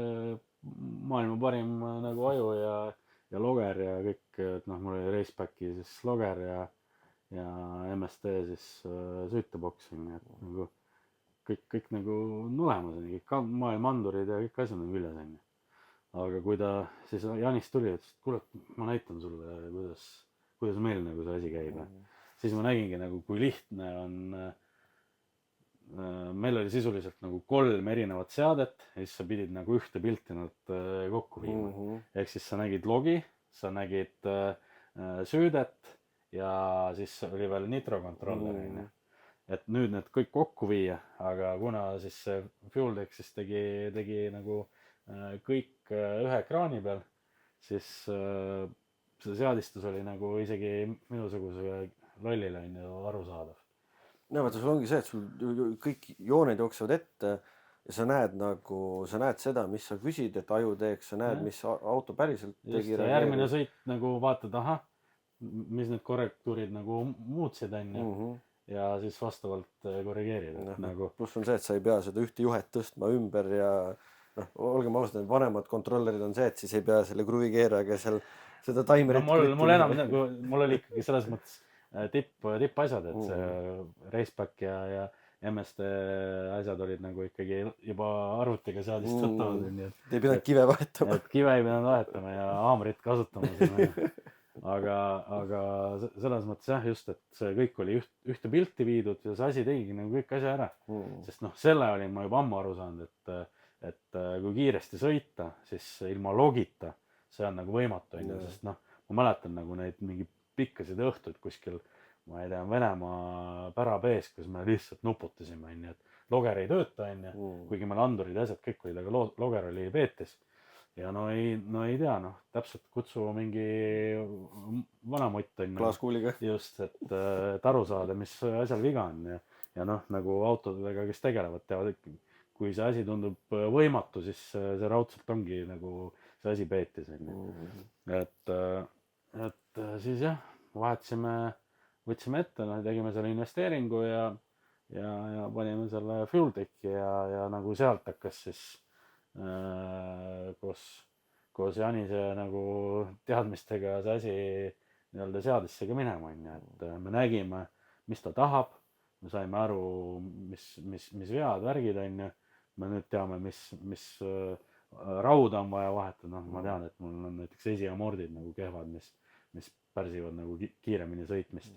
maailma parim nagu aju ja loger ja kõik, et noh, mul oli Racebacki siis loger ja MST siis sõitepoks onju, et nagu kõik nagu on olemas onju, kõik maailma andurid ja kõik asjad on küljes onju. aga kui ta siis Janis tuli, ütles, et kuule, ma näitan sulle, kuidas meil nagu see asi käib. siis ma nägingi nagu, kui lihtne on. meil oli sisuliselt nagu 3 erinevat seadet ja siis sa pidid nagu ühte pilti nad kokku viima. ehk siis sa nägid logi, sa nägid söödet ja siis oli veel nitrokontroller onju. et nüüd need kõik kokku viia, aga kuna siis see fuel tech siis tegi nagu kõik ühe ekraani peal, siis see seadistus oli nagu isegi minusugusele lollile on ju arusaadav. no vaata, sul ongi see, et sul kõik jooned jooksevad ette ja sa näed seda, mis sa küsid, et aju teeks, sa näed, mis auto päriselt tegi. järgmine sõit nagu vaatad, ahah, mis need korrektuurid nagu muutsid onju ja siis vastavalt korrigeerida. Pluss on see, et sa ei pea seda ühte juhet tõstma ümber ja noh, olgem ausad, need vanemad kontrollerid on see, et siis ei pea selle kruvikeerajaga seal seda taimerit mul enam nagu, mul oli ikkagi selles mõttes tippasjad, et see Raceback ja MSD asjad olid nagu ikkagi juba arvutiga seadist sõttavad, nii et ei pidanud kive vahetama. et kive ei pidanud vahetama ja haamrit kasutama sinna. aga selles mõttes jah, just, et see kõik oli ühte pilti viidud ja see asi tegigi nagu kõik asja ära. Sest noh, selle olin ma juba ammu aru saanud, et kui kiiresti sõita, siis ilma logita see on nagu võimatu, sest noh, ma mäletan nagu neid mingi pikkasid õhtuid kuskil, ma ei tea, Venemaa pärapees, kus me lihtsalt nuputasime, et loger ei tööta, kuigi meil andurid ja asjad kõik olid, aga loger oli peetes. Ja no ei tea, täpselt kutsu mingi vanamott, klaaskuuliga. Just, et aru saada, mis asjal viga on ja noh, nagu autodega, kes tegelevad, teavad ikkagi, kui see asi tundub võimatu, siis see raudselt ongi nagu see asi peetis. Et siis jah, võtsime ette, tegime selle investeeringu ja panime selle FuelTechi ja nagu sealt hakkas siis koos Janise nagu teadmistega see asi nii-öelda seadesse ka minema, et me nägime, mis ta tahab, me saime aru, mis vead, värgid on, me nüüd teame, mis rauda on vaja vahetada, ma tean, et mul on näiteks esiamordid nagu kehvad, mis pärsivad nagu kiiremini sõitmist,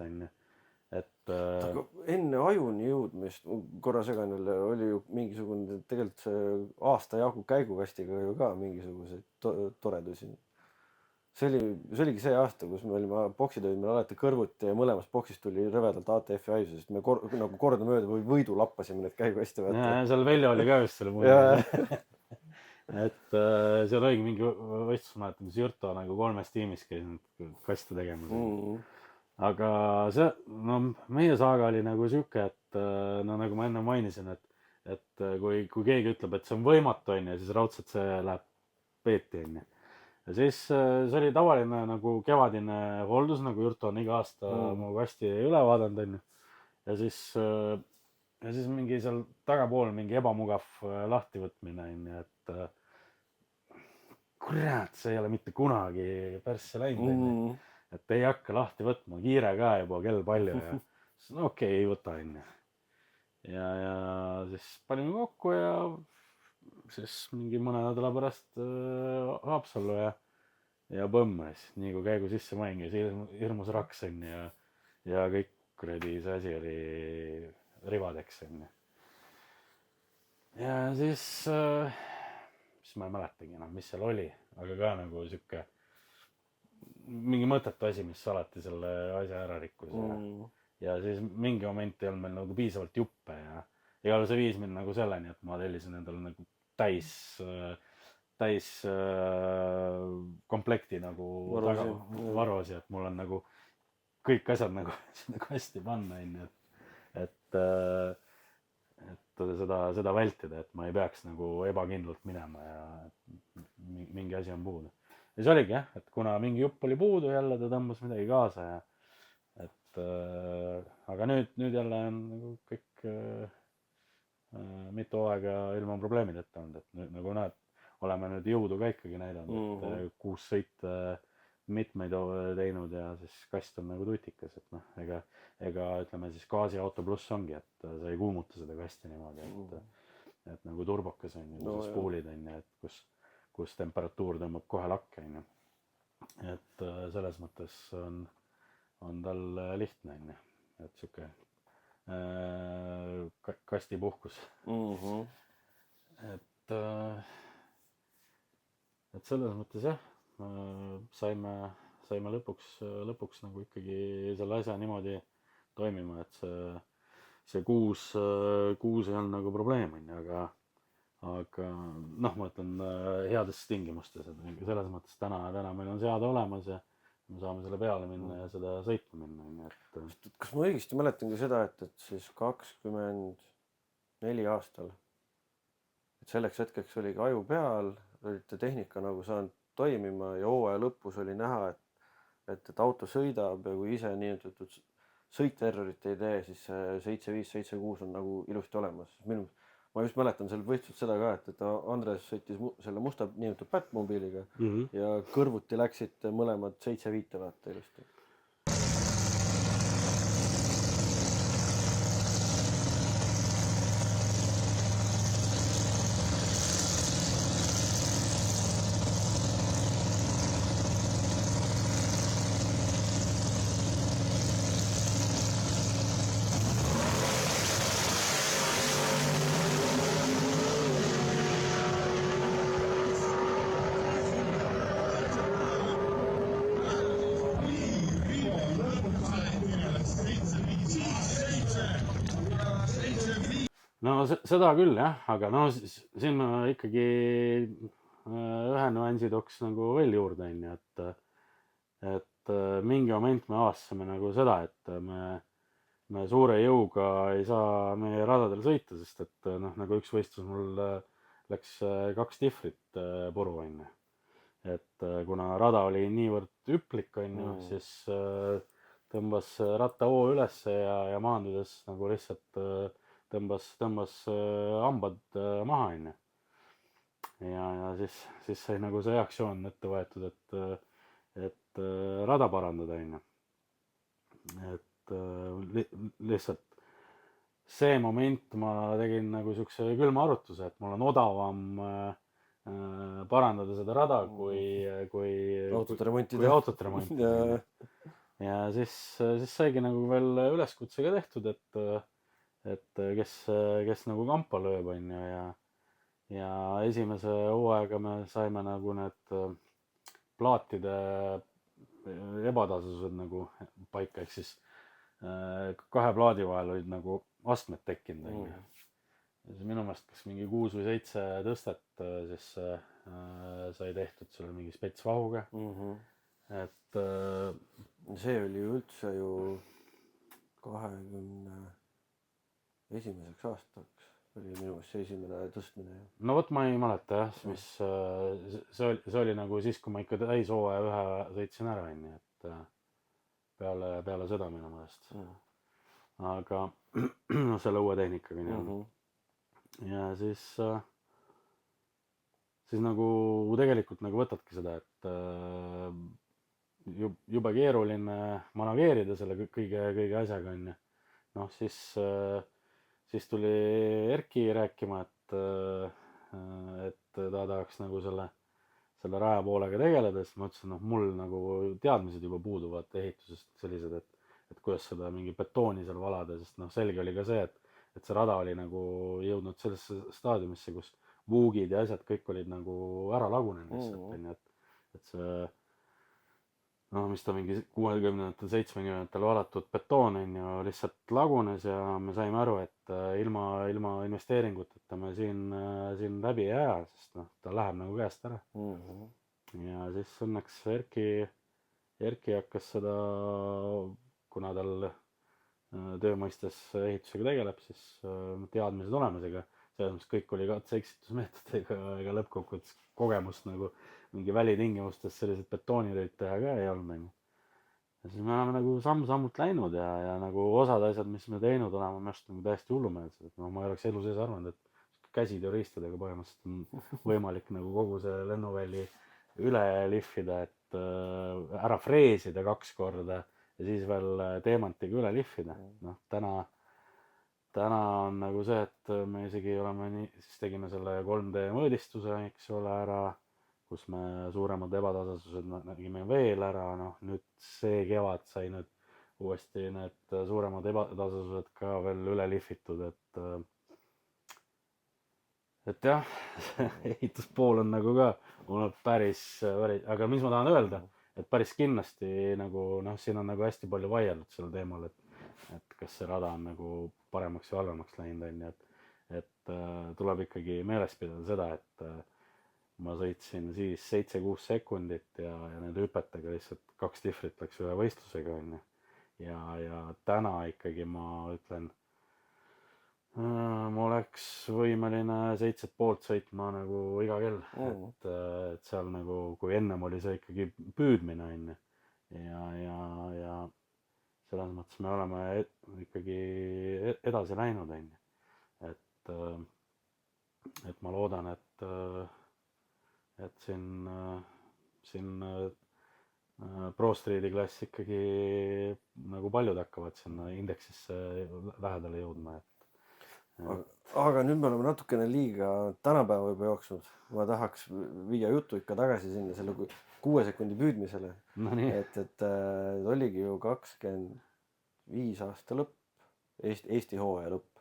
et aga enne ajuni jõudmist, korra segan jälle, oli ju mingisugune tegelikult see aasta jagu käigukastiga ju ka mingisuguseid toredusi. See oligi see aasta, kus me olime, boksid olid meil alati kõrvuti ja mõlemas boksis tuli rõvedalt ATF-i haisu, sest me nagu kordamööda või võidu lappasime need käigukaste. Seal Veljo oli ka just selle mulle. Et seal oligi mingi võistlus, mäletan, kus Jürto nagu 3 tiimis käis kaste tegemas. Aga see, meie saaga oli nagu siuke, et nagu ma enne mainisin, et kui keegi ütleb, et see on võimatu, siis raudselt see läheb peeti. Ja siis see oli tavaline nagu kevadine hooldus, nagu Jürto on iga aasta mu kasti üle vaadanud. Ja siis mingi seal tagapool mingi ebamugav lahtivõtmine, et kurat, see ei ole mitte kunagi persse läinud. Et ei hakka lahti võtma, kiire ka juba, kell palju ja siis okei, ei võta. Ja siis panime kokku ja siis mingi mõne nädala pärast Haapsallu ja põmmes, nii kui käigu sisse mängis, hirmus raks ja kõik kuradi see asi oli rivadeks. Ja siis ma ei mäletagi enam, mis seal oli, aga ka nagu siuke mingi mõttetu asi, mis alati selle asja ära rikkus. Ja siis mingi moment ei olnud meil nagu piisavalt juppe ja see viis mind nagu selleni, et ma tellisin endale nagu täis komplekti nagu varuosi, et mul on nagu kõik asjad nagu sinna kasti panna, et seda vältida, et ma ei peaks nagu ebakindlalt minema ja mingi asi on puudu. Ja see oligi jah, et kuna mingi jupp oli puudu, jälle ta tõmbas midagi kaasa aga nüüd jälle on nagu kõik mitu aega ilma probleemideta olnud, et nagu näed, oleme nüüd jõudu ka ikkagi näidanud, et 6 sõite mitmeid teinud ja siis kast on nagu tutikas, et ega ütleme siis gaasiauto pluss ongi, et sa ei kuumuta seda kasti niimoodi, et nagu turbokas on ju, spoolid on ju, et kus temperatuur tõmbab kohe lakke. Et selles mõttes on tal lihtne, et siuke kastipuhkus. Et selles mõttes jah, saime lõpuks nagu ikkagi selle asja niimoodi toimima, et see kuus ei olnud nagu probleem, aga ma ütlen heades tingimustes, et selles mõttes täna meil on seade olemas ja me saame selle peale minna ja seda sõitma minna. Kas ma õigesti mäletan ka seda, et siis 24 aastal, et selleks hetkeks oligi aju peal, olite tehnika nagu saanud toimima ja hooaja lõpus oli näha, et auto sõidab ja kui ise sõitterrorit ei tee, siis 75-76 on nagu ilusti olemas. ma just mäletan seal võistlust seda ka, et Andres sõitis selle musta niinimetatud Batmobiiliga ja kõrvuti läksid mõlemad 7-5 vaata ilusti. No seda küll jah, aga no siin ma ikkagi ühe nüansi tooks nagu veel juurde, on ju, et mingi moment me avastasime nagu seda, et me suure jõuga ei saa meie radadel sõita, sest et noh, nagu üks võistlus mul läks 2 tihvrit puru, on ju. Et kuna rada oli niivõrd hüplik, on ju, siis tõmbas ratta hoo ülesse ja maandudes nagu lihtsalt tõmbas hambad maha, on ju. Ja siis sai nagu see aktsioon ette võetud, et rada parandada, on ju. Et lihtsalt see moment ma tegin nagu siukse külma arutuse, et mul on odavam parandada seda rada kui autot remontida. Ja siis saigi nagu veel üleskutse ka tehtud, et kes nagu kampa lööb, on ju, ja esimese hooaega me saime nagu need plaatide ebatasused nagu paika, ehk siis 2 plaadi vahel olid nagu astmed tekkinud, on ju. Siis minu meelest kas mingi 6 või 7 tõstet siis sai tehtud selle mingi spetsvahuga. Et see oli ju üldse ju 21. aastaks oli minu meelest see esimene tõstmine. No vot ma ei mäleta jah, mis see oli nagu siis, kui ma ikka täishooaja ühe sõitsin ära, on ju, et peale seda minu meelest. Aga selle uue tehnikaga nii. Ja siis nagu tegelikult nagu võtadki seda, et jube keeruline manageerida selle kõige asjaga, on ju. Noh, siis tuli Erki rääkima, et ta tahaks nagu selle raja poolega tegeleda, siis ma ütlesin, noh, mul nagu teadmised juba puuduvad ehitusest sellised, et kuidas seda mingi betooni seal valada, sest noh, selge oli ka see, et see rada oli nagu jõudnud sellesse staadiumisse, kus vuugid ja asjad kõik olid nagu ära lagunenud lihtsalt, on ju, et see noh, mis ta mingi 60-ndatel, 70-ndatel valatud betoon, on ju, lihtsalt lagunes ja me saime aru, et ilma investeeringuteta me siin läbi ei aja, sest noh, ta läheb nagu käest ära. Ja siis õnneks Erki hakkas seda, kuna tal töö mõistes ehitusega tegeleb, siis teadmised olemas, ega selles mõttes kõik oli katse-eksitusmeetodiga, ega lõppkokkuvõttes kogemust nagu mingi välitingimustes sellised betoonitöid teha ka ei olnud, on ju. Ja siis me oleme nagu samm-sammult läinud ja nagu osad asjad, mis me teinud oleme, minu arust nagu täiesti hullumeelsed, et noh, ma ei oleks elu sees arvanud, et käsitööriistadega põhimõtteliselt on võimalik nagu kogu see lennuvälli üle lihvida, et ära freesida 2 korda ja siis veel teemantiga üle lihvida. Noh, täna on nagu see, et me isegi siis tegime selle 3D mõõdistuse, eks ole, ära, kus me suuremad ebatasasused nägime veel ära, noh, nüüd see kevad sai nüüd uuesti need suuremad ebatasasused ka veel üle lihvitud, et jah, ehituspool on nagu ka olnud päris, aga mis ma tahan öelda, et päris kindlasti nagu noh, siin on nagu hästi palju vaieldud sellel teemal, et kas see rada on nagu paremaks või halvemaks läinud, on ju, et tuleb ikkagi meeles pidada seda, et ma sõitsin siis 7-6 sekundit ja nende hüpetega lihtsalt 2 tihvrit läks ühe võistlusega, on ju. Ja täna ikkagi ma ütlen, ma oleks võimeline 7,5 sõitma nagu iga kell, et seal nagu, kui ennem oli see ikkagi püüdmine, on ju, ja selles mõttes me oleme ikkagi edasi läinud, on ju, et et ma loodan, et siin Pro Street'i klass ikkagi nagu paljud hakkavad sinna indeksisse lähedale jõudma, aga nüüd me oleme natukene liiga tänapäeva juba jooksnud. Ma tahaks viia jutu ikka tagasi sinna selle 6 sekundi püüdmisele. no nii, et oligi ju 25 aasta lõpp, Eesti hooaja lõpp,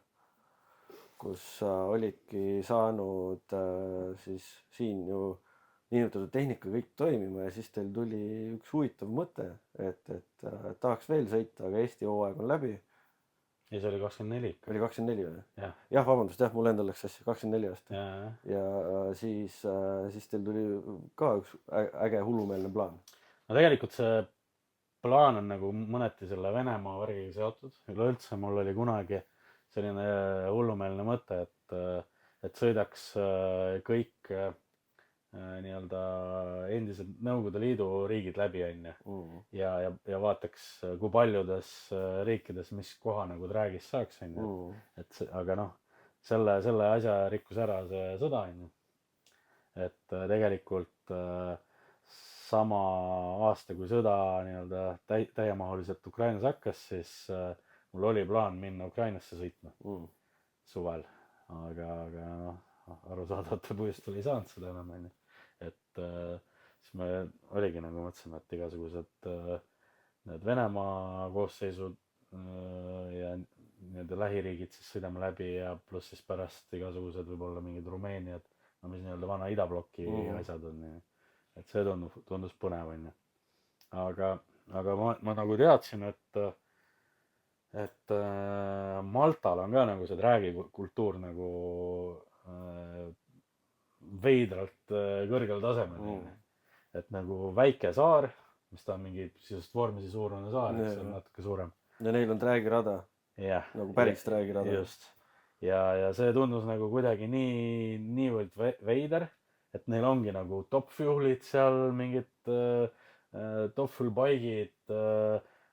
kus sa olidki saanud siis siin ju niinimetatud tehnika kõik toimima ja siis teil tuli üks huvitav mõte, et tahaks veel sõita, aga Eesti hooaeg on läbi. ja see oli 24 ikka. Oli 24 või? Jah. Jah, vabandust, jah, mul endal läks asja 24 aasta. Ja. Ja siis teil tuli ka üks äge hullumeelne plaan. No tegelikult see plaan on nagu mõneti selle Venemaa värgiga seotud. Üleüldse mul oli kunagi selline hullumeelne mõte, et sõidaks kõik nii-öelda endised Nõukogude Liidu riigid läbi, onju. Ja vaataks, kui paljudes riikides, mis koha nagu track'is saaks, onju. Aga noh, selle asja rikkus ära see sõda, onju. Et tegelikult sama aasta, kui sõda nii-öelda täiemahuliselt Ukrainas hakkas, siis mul oli plaan minna Ukrainasse sõitma suvel. Aga noh, arusaadavatel põhjustel ei saanud seda enam, onju. Et siis me oligi nagu mõtlesime, et igasugused need Venemaa koosseisud ja need lähiriigid siis sõidame läbi ja pluss siis pärast igasugused võib-olla mingid Rumeeniad, no mis nii-öelda vana idabloki asjad on. Et see tundus põnev, onju. Aga ma nagu teadsin, et Maltal on ka nagu see dräägikultuur nagu veidralt kõrgel tasemel. Et nagu väike saar, mis ta on mingi sisust vormisi suurune saar, see on natuke suurem. Ja neil on dräägirada. Nagu päris dräägirada. Just. Ja see tundus nagu kuidagi niivõrd veider, et neil ongi nagu top fuel'id seal, mingid top fuel bike'id,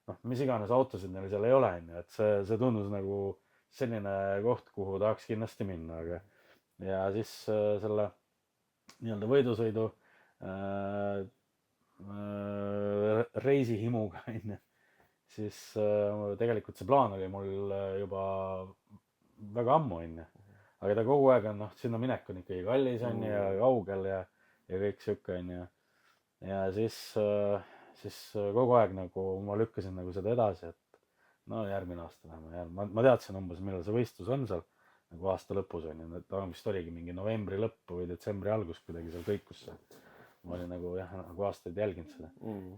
noh, mis iganes autosid neil seal ei ole, et see tundus nagu selline koht, kuhu tahaks kindlasti minna, ja siis selle nii-öelda võidusõidu reisihimuga, siis tegelikult see plaan oli mul juba väga ammu, aga ta kogu aeg on, noh, sinna minek on ikkagi kallis, ja kaugel ja kõik siuke, ja siis kogu aeg nagu ma lükkasin nagu seda edasi, et no järgmine aasta läheme. Ma teadsin umbes, millal see võistlus on seal, nagu aasta lõpus, ta vist oligi mingi novembri lõppu või detsembri algus kuidagi seal kõikus see. Ma olin nagu jah, nagu aastaid jälginud seda.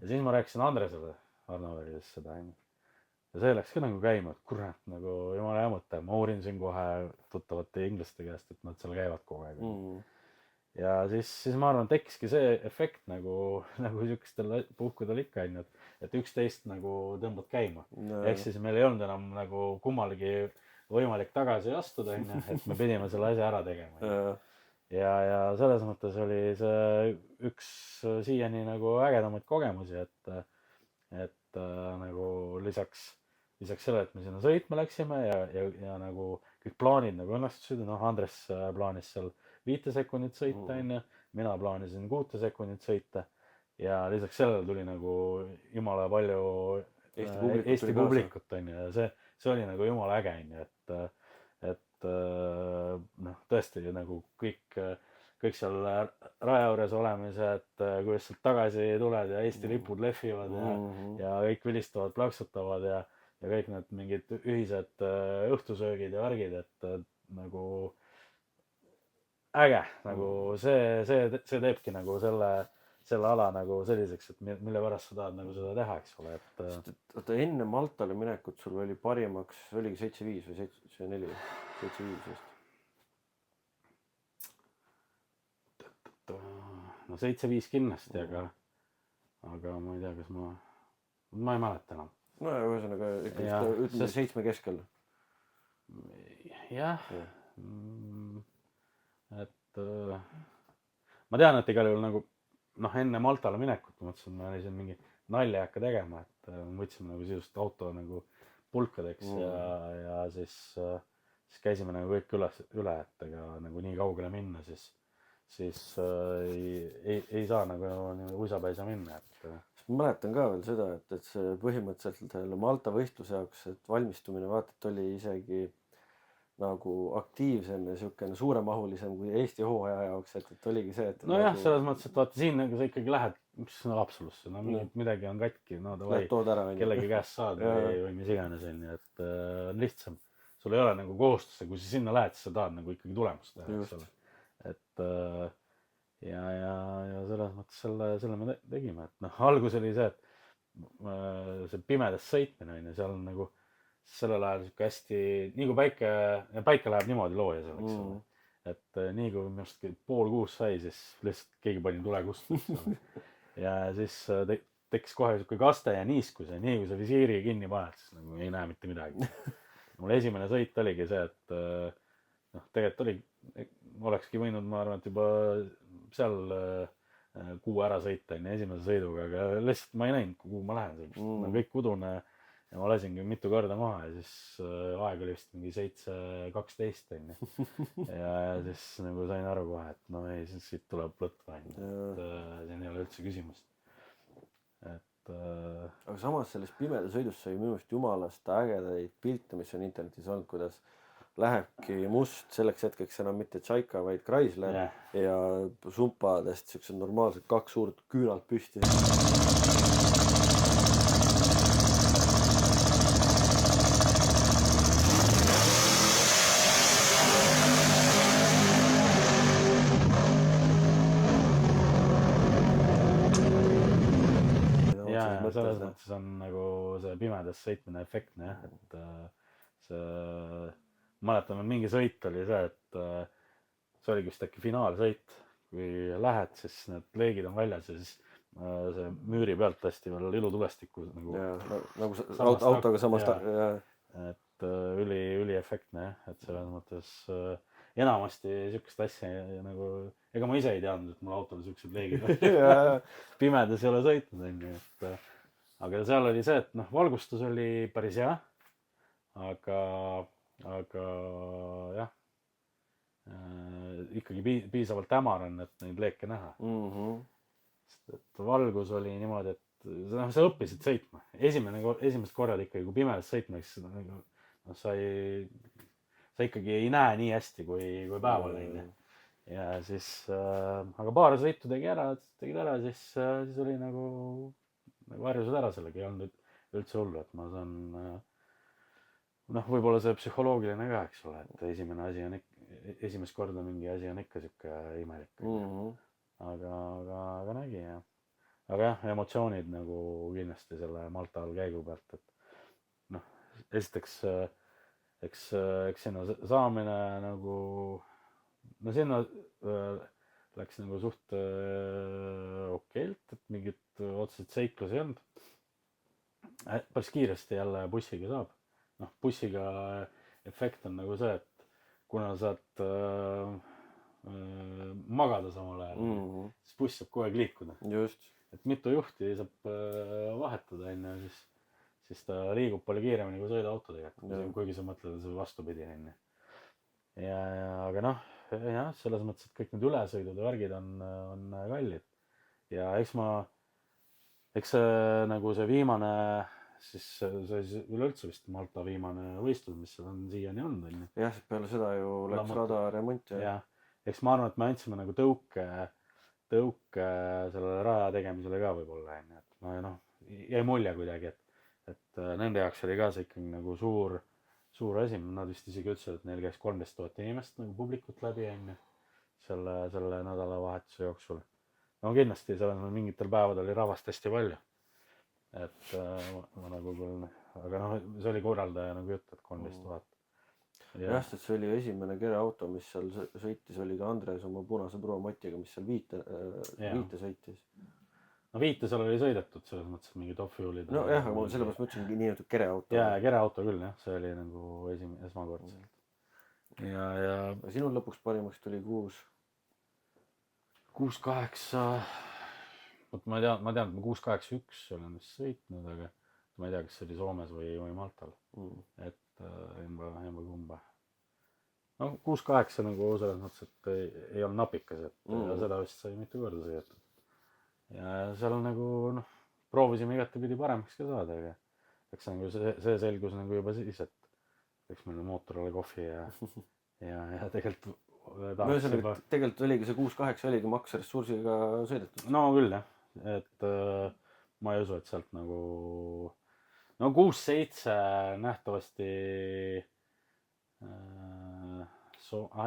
Ja siis ma rääkisin Andresele Arnoveris seda, ja see läks ka nagu käima, et kurat, nagu jumala jämutav. Ma uurin siin kohe tuttavate inglaste käest, et nad seal käivad kogu aeg. Ja siis ma arvan, tekkiski see efekt nagu siukestel puhkudel ikka, et üksteist nagu tõmbad käima. Ehk siis meil ei olnud enam nagu kummalegi võimalik tagasi astuda, et me pidime selle asja ära tegema. Ja selles mõttes oli see üks siiani nagu ägedamaid kogemusi, et nagu lisaks sellele, et me sinna sõitma läksime ja nagu kõik plaanid nagu õnnestusid, Andres plaanis seal 5 sekundit sõita, mina plaanisin 6 sekundit sõita ja lisaks sellele tuli nagu jumala palju Eesti publikut, ja see oli nagu jumala äge, et noh, tõesti nagu kõik seal raja juures olemised, kuidas sealt tagasi tuled ja Eesti lipud lehvivad ja kõik vilistavad, plaksutavad ja kõik need mingid ühised õhtusöögid ja värgid, et nagu äge, nagu see teebki nagu selle ala nagu selliseks, et mille pärast sa tahad nagu seda teha, eks ole, et. Oota, enne Maltale minekut sul oli parimaks, oligi 7.5 või 7.4? 7.5 vist. No 7.5 kindlasti, aga ma ei tea, kas ma ei mäleta enam. No ja ühesõnaga, ütleme 7 keskel. Jah. Et ma tean, et igal juhul nagu enne Maltale minekut ma mõtlesin, et ma olin siin mingi nalja ei hakka tegema, et võtsime nagu sisust auto nagu pulkadeks ja siis siis käisime nagu kõik üle, et ega nagu nii kaugele minna, siis ei saa nagu uisapäi saa minna, et. ma mäletan ka veel seda, et see põhimõtteliselt selle Malta võistluse jaoks, et valmistumine vaata, et oli isegi nagu aktiivsem ja siukene suuremahulisem kui Eesti hooaja jaoks, et oligi see, et. nojah nagu..., selles mõttes, et vaata siin nagu sa ikkagi lähed, mis Haapsalusse, no midagi on katki, no davai, kellegi käest saad või mis iganes, onju, et on lihtsam. sul ei ole nagu kohustust, kui sa sinna lähed, siis sa tahad nagu ikkagi tulemust teha, eks ole. et ja selles mõttes selle me tegime, et noh, algus oli see, et see pimedas sõitmine on ju, seal on nagu sellel ajal siuke hästi, nii kui päike läheb niimoodi looja seal, eks ole. et nii kui minu arust 5:30 sai, siis lihtsalt keegi pani tule kustu. ja siis tekkis kohe siuke kaste ja niiskus ja nii kui sa visiiri kinni paned, siis nagu ei näe mitte midagi. mul esimene sõit oligi see, et noh, tegelikult olekski võinud, ma arvan, et juba seal kuu ära sõita enne esimese sõiduga, aga lihtsalt ma ei näinud, kuhu ma lähen, kõik udune ja ma lasingi mitu korda maha ja siis aeg oli vist mingi 7:12 onju. ja siis nagu sain aru kohe, et no ei, siit tuleb lõtva onju, et siin ei ole üldse küsimust. aga samas selles pimeda sõidus sai minu arust jumalast ägedaid pilte, mis on internetis olnud, kuidas lähebki must selleks hetkeks enam mitte Tšaika, vaid Chrysler ja sumpadest siuksed normaalsed 2 suurt küünalt püsti. selles mõttes on nagu see pimedas sõitmine efektne jah, et see mäletan, et mingi sõit oli see, et see oligi vist äkki finaalsõit, kui lähed, siis need leegid on väljas ja siis see müüri pealt lasti veel ilutulestikku nagu autoga samast et üli efektne jah, et selles mõttes enamasti siukest asja nagu, ega ma ise ei teadnud, et mul autol siuksed leegid pimedas ei ole sõitnud onju, et aga seal oli see, et noh, valgustus oli päris hea, aga jah, ikkagi piisavalt hämar on, et neid leeke näha. Sest et valgus oli niimoodi, et noh, sa õppisid sõitma. Esimesed korrad ikkagi, kui pimedas sõitma, siis noh, sa ikkagi ei näe nii hästi kui päeval onju. ja siis, aga paar sõitu tegid ära, siis oli nagu harjusid ära sellega, ei olnud üldse hullu, et ma saan noh, võib-olla see psühholoogiline ka, eks ole, et esimest korda mingi asi on ikka siuke imelik. aga nägi jah. aga jah, emotsioonid nagu kindlasti selle Maltal käigu pealt, et noh, esiteks eks sinna saamine nagu, no sinna läks nagu suht okeilt, et mingit otseselt seiklusi ei olnud. Päris kiiresti jälle bussiga saab. Noh, bussiga efekt on nagu see, et kuna saad magada samal ajal, siis buss saab kogu aeg liikuda. et mitu juhti saab vahetada enne, siis ta liigub palju kiiremini kui sõiduautodega, kuigi sa mõtled, et see vastupidi onju. aga noh, jah, selles mõttes, et kõik need ülesõidud ja värgid on kallid. ja eks see nagu see viimane, siis see üleüldse vist Malta viimane võistlus, mis seal on siiani olnud onju. jah, peale seda ju läks rada remonti. jah, eks ma arvan, et me andsime nagu tõuke sellele raja tegemisele ka võib-olla onju, et noh, jäi mulje kuidagi, et nende jaoks oli ka see ikkagi nagu suur asi, nad vist isegi ütlesid, et neil käis 13 000 inimest nagu publikut läbi onju selle nädalavahetuse jooksul. no kindlasti seal mingitel päevadel oli rahvast hästi palju, et ma nagu küll, aga noh, see oli korraldaja nagu jutt, et 13 000. jah, sest see oli esimene kereauto, mis seal sõitis, oli ka Andres oma punase Pro Motiga, mis seal viite sõitis. no viite seal oli sõidetud, selles mõttes, et mingid off-fuel'id. no jah, aga ma sellepärast mõtlesingi nii-öelda kereauto. jaa, kereauto küll jah, see oli nagu esmakordselt. ja sinul lõpuks parimaks tuli 6.8, vot ma tean, et ma 6.81 olen vist sõitnud, aga ma ei tea, kas see oli Soomes või Maltal. et emba kumba. no 6-8 nagu selles mõttes, et ei olnud napikas, et ja seda vist sai mitu korda sõidetud. ja seal nagu noh, proovisime igatepidi paremaks ka saada, aga eks nagu see selgus nagu juba siis, et eks meil mootor ole kohvi ja tegelikult tahaks ühesõnaga, tegelikult oligi see 6-8 oligi maksressursiga sõidetud. no küll jah, et ma ei usu, et sealt nagu no 6-7 nähtavasti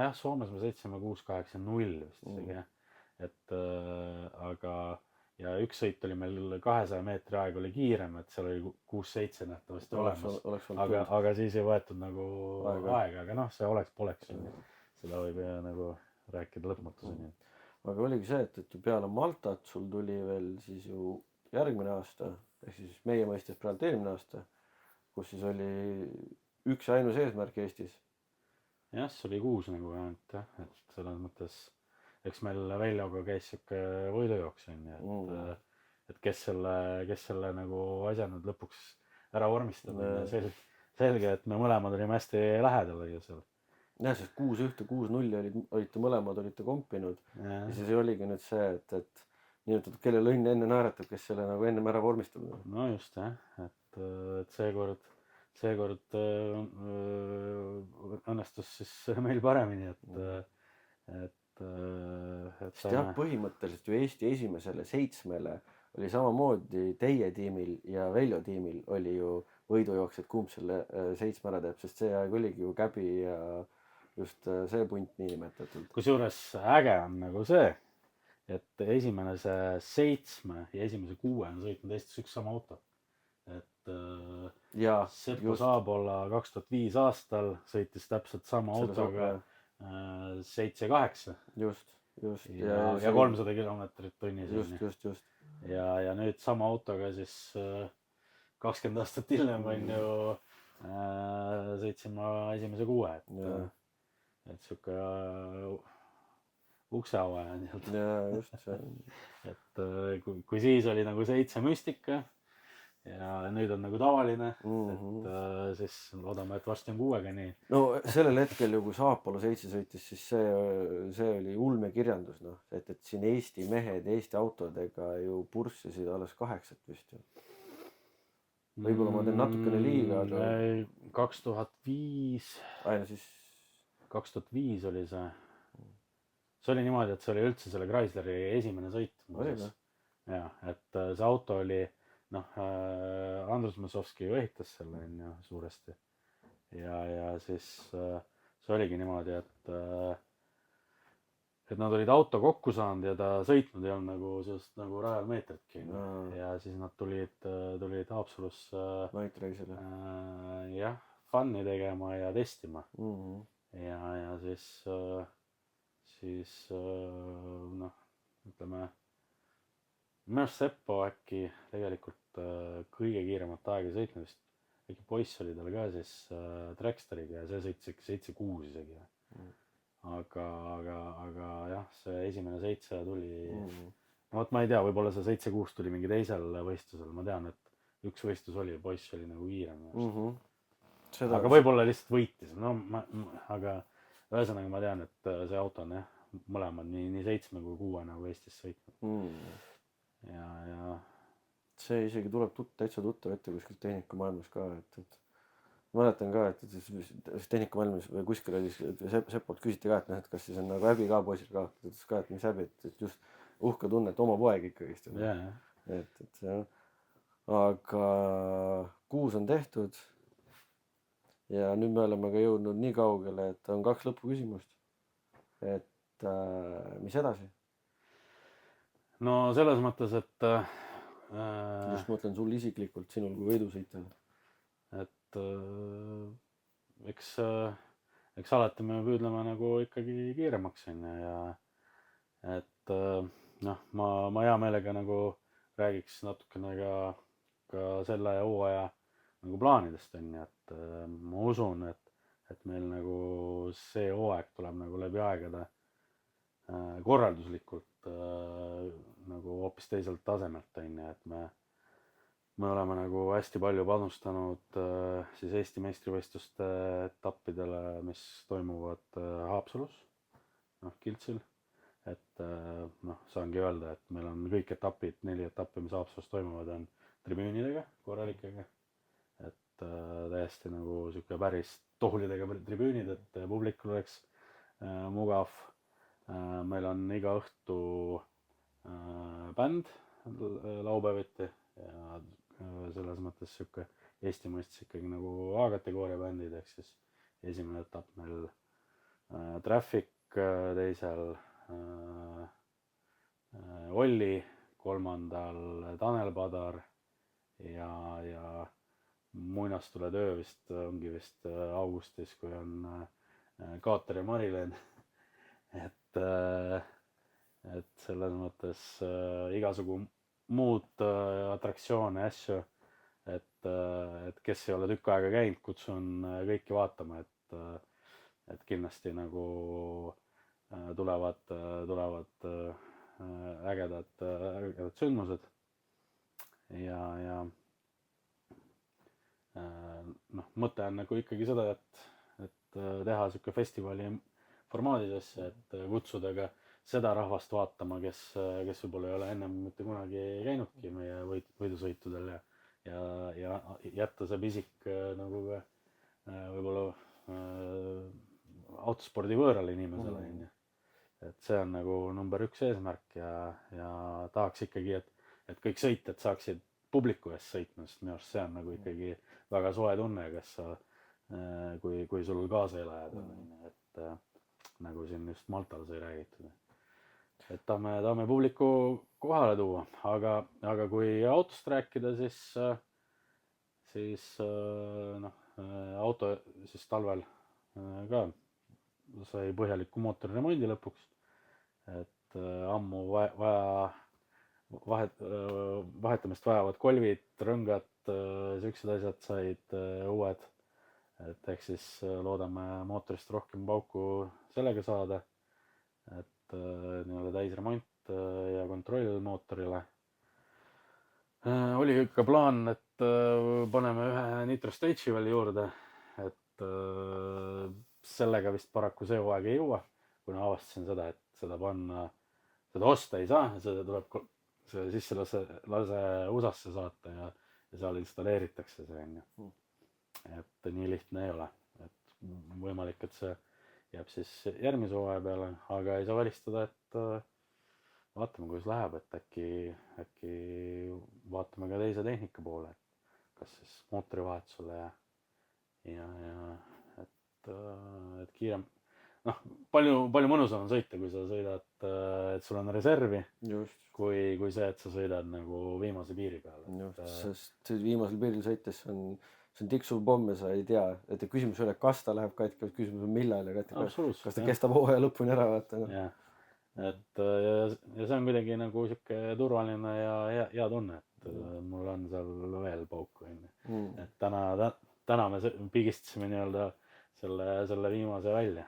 jah, Soomes me sõitsime 6-8-0 vist isegi jah, et aga ja üks sõit oli meil 200 meetri aeg oli kiirem, et seal oli 6-7 nähtavasti olemas, aga siis ei võetud nagu aega, aga noh, see oleks-poleks, seda võib ju nagu rääkida lõpmatuseni. aga oligi see, et peale Maltat sul tuli veel siis ju järgmine aasta, ehk siis meie mõistes praegu eelmine aasta, kus siis oli üks ja ainus eesmärk Eestis. jah, see oli 6 nagu ainult jah, et selles mõttes eks meil Veljoga käis siuke võidujooks onju, et kes selle nagu asja nüüd lõpuks ära vormistab, selge, et me mõlemad olime hästi lähedal ju seal. jah, sest 6-1, 6-0 olite mõlemad kompinud ja siis oligi nüüd see, et niinimetatud kellel õnn enne naeratab, kes selle nagu ennem ära vormistab. no just jah, et seekord õnnestus siis meil paremini, et sest jah, põhimõtteliselt ju Eesti esimesele 7-le oli samamoodi teie tiimil ja Veljo tiimil oli ju võidujooks, et kumb selle 7 ära teeb, sest see aeg oligi ju Käbi ja just see punt niinimetatud. kusjuures äge on nagu see, et esimene see 7 ja esimese 6 on sõitnud Eestis üks sama auto. Et Seppo Saabola 2005 aastal sõitis täpselt sama autoga 7-8. just. ja 300 kilomeetrit tunnis. just. ja nüüd sama autoga siis 20 aastat hiljem on ju sõitsime esimese 6, et sihuke ukseavaja nii-öelda. jaa, just see. et kui siis oli nagu 7 müstika ja nüüd on nagu tavaline, et siis loodame, et varsti on 6-ga nii. no sellel hetkel ju, kui Saapolo 7 sõitis, siis see oli ulmekirjandus, noh, et siin Eesti mehed Eesti autodega ju purssisid alles 8 vist ju. võib-olla ma teen natukene liiga, aga 2005 siis 2005 oli see oli niimoodi, et see oli üldse selle Chrysleri esimene sõit. jah, et see auto oli Andrus Mazovski ju ehitas selle onju suuresti ja siis see oligi niimoodi, et nad olid auto kokku saanud ja ta sõitnud ei olnud nagu sellest nagu rajal meetritki ja siis nad tulid Haapsalusse jah, fun'i tegema ja testima ja siis noh, ütleme minu arust Seppo äkki tegelikult kõige kiiremat aega sõitnud vist, äkki poiss oli tal ka siis Tracksteriga ja see sõitis ikka 7-6 isegi. aga jah, see esimene 7 tuli, no vot ma ei tea, võib-olla see 7-6 tuli mingi teisel võistlusel, ma tean, et üks võistlus oli ja poiss oli nagu kiirem. aga võib-olla lihtsalt võitis, no aga ühesõnaga ma tean, et see auto on jah, mõlemad nii 7 kui 6 nagu Eestis sõitnud. ja see isegi tuleb täitsa tuttav ette kuskil tehnikamaailmas ka, et mäletan ka, et tehnikamaailmas või kuskil oli Sepolt küsiti ka, et kas siis on nagu häbi ka poisil kaotada, ütles ka, et mis häbi, et just uhke tunne, et oma poeg ikkagist. et see, aga 6 on tehtud ja nüüd me oleme ka jõudnud nii kaugele, et on 2 lõpuküsimust, et mis edasi? no selles mõttes, et just mõtlen sul isiklikult, sinul kui võidusõitjal. et eks alati me püüdleme nagu ikkagi kiiremaks onju ja et noh, ma hea meelega nagu räägiks natukene ka selle hooaja nagu plaanidest onju, et ma usun, et meil nagu see hooaeg tuleb nagu läbi aegade korralduslikult nagu hoopis teiselt tasemelt onju, et me oleme nagu hästi palju panustanud siis Eesti meistrivõistluste etappidele, mis toimuvad Haapsalus, Kiltsil. Et saangi öelda, et meil on kõik etapid, 4 etappi, mis Haapsalus toimuvad, on tribüünidega, korralikega. Et täiesti nagu sihuke päris toolidega tribüünid, et publikul oleks mugav. Meil on iga õhtu bänd laupäeviti ja selles mõttes sihuke Eesti mõistes ikkagi nagu A-kategooria bändid, ehk siis esimene etapp meil Traffic, teisel Olli, kolmandal Tanel Padar ja muinastuletöö vist ongi vist augustis, kui on Kaater ja Marilyn. et selles mõttes igasugu muud atraktsioone ja asju, et kes ei ole tükk aega käinud, kutsun kõiki vaatama, et kindlasti nagu tulevad ägedad sündmused ja mõte on nagu ikkagi seda, et teha sihuke festivali formaadis asja, et kutsuda ka seda rahvast vaatama, kes võib-olla ei ole ennem mitte kunagi käinudki meie võidusõitudel ja jätta see pisik nagu ka võib-olla autospordi võõrale inimesele, onju. Et see on nagu number 1 eesmärk ja tahaks ikkagi, et kõik sõitjad saaksid publiku ees sõitma, sest minu arust see on nagu ikkagi väga soe tunne, kas sa, kui sul kaasaelajad on, et nagu siin just Maltal sai räägitud. Et tahame publiku kohale tuua, aga kui autost rääkida, siis auto siis talvel ka sai põhjaliku mootoriremondi lõpuks, et ammu vahetamist vajavad kolvid, rõngad, siuksed asjad said uued, et ehk siis loodame mootorist rohkem pauku sellega saada, et nii-öelda täisremont ja kontroll mootorile. Oli ikka plaan, et paneme ühe Nitro Stage'i veel juurde, et sellega vist paraku see hooaeg ei jõua, kuna avastasin seda, et seda osta ei saa, seda tuleb sisse lase USA-sse saata ja seal installeeritakse see, onju. Et nii lihtne ei ole, et võimalik, et see jääb siis järgmise hooaja peale, aga ei saa välistada, et vaatame, kuidas läheb, et äkki vaatame ka teise tehnika poole, kas siis mootorivahetusele ja et kiirem, palju mõnusam on sõita, kui sa sõidad, et sul on reservi, kui see, et sa sõidad nagu viimase piiri peal. Sest viimasel piiril sõites see on tiksuv pomm ja sa ei tea, et küsimus ei ole, kas ta läheb katki, küsimus on millal ja katki, kas ta kestab hooaja lõpuni ära, vaata. Jah, et ja see on kuidagi nagu sihuke turvaline ja hea tunne, et mul on seal veel pauku, et täna me pigistasime nii-öelda selle viimase välja.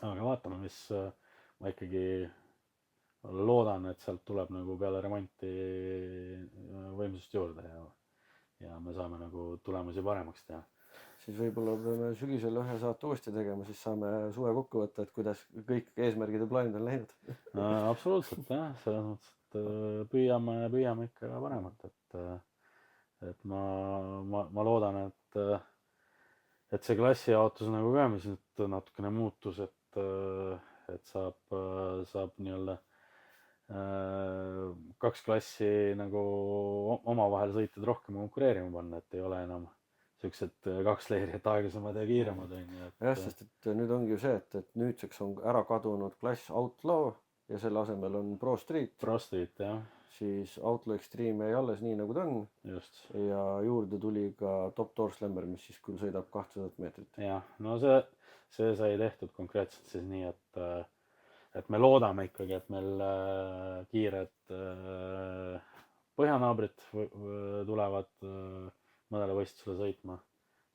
Aga vaatame, mis ma ikkagi loodan, et sealt tuleb nagu peale remonti võimsust juurde ja me saame nagu tulemusi paremaks teha. Siis võib-olla peame sügisel ühe saate uuesti tegema, siis saame suve kokku võtta, et kuidas kõik eesmärgid ja plaanid on läinud. Absoluutselt, jah, selles mõttes, et püüame ikka paremat, et ma loodan, et see klassijaotus nagu ka, mis nüüd natukene muutus, et saab nii-öelda 2 klassi nagu omavahel sõitjad rohkem konkureerima panna, et ei ole enam siuksed 2 leerijat aeglasemad ja kiiremad. Jah, sest et nüüd ongi ju see, et nüüdseks on ära kadunud klass Outlaw ja selle asemel on Pro Street. Pro Street, jah. Siis Outlaw Extreme jäi alles nii, nagu ta on. Just. Ja juurde tuli ka Top Door Slammer, mis siis küll sõidab 200 meetrit. Jah, no see sai tehtud konkreetselt siis nii, et me loodame ikkagi, et meil kiired põhjanaabrid tulevad mõnele võistlusele sõitma,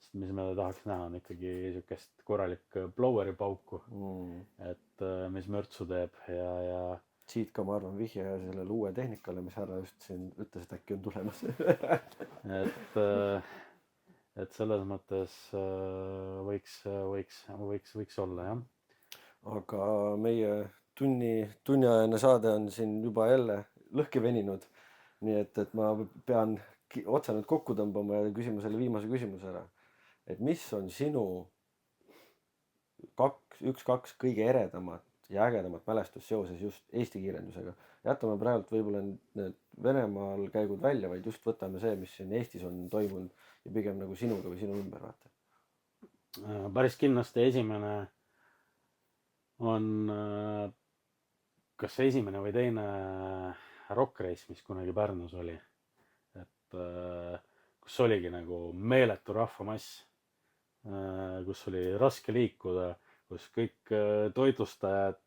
sest mis me tahaks näha on ikkagi niisugust korralik bloweri pauku, et mis mürtsu teeb ja siit ka ma arvan vihje sellele uue tehnikale, mis härra just siin ütles, et äkki on tulemas. et selles mõttes võiks olla jah. Aga meie tunniajane saade on siin juba jälle lõhki veninud. Nii et ma pean otsa nüüd kokku tõmbama ja küsima selle viimase küsimuse ära. Et mis on sinu 1-2 kõige eredamat ja ägedamat mälestust seoses just Eesti kiirendusega? Jätame praegu võib-olla need Venemaal käigud välja, vaid just võtame see, mis siin Eestis on toimunud ja pigem nagu sinuga või sinu ümber vaata. Päris kindlasti esimene on kas esimene või teine Rock Race, mis kunagi Pärnus oli. Et kus oligi nagu meeletu rahvamass, kus oli raske liikuda, kus kõik toitlustajad,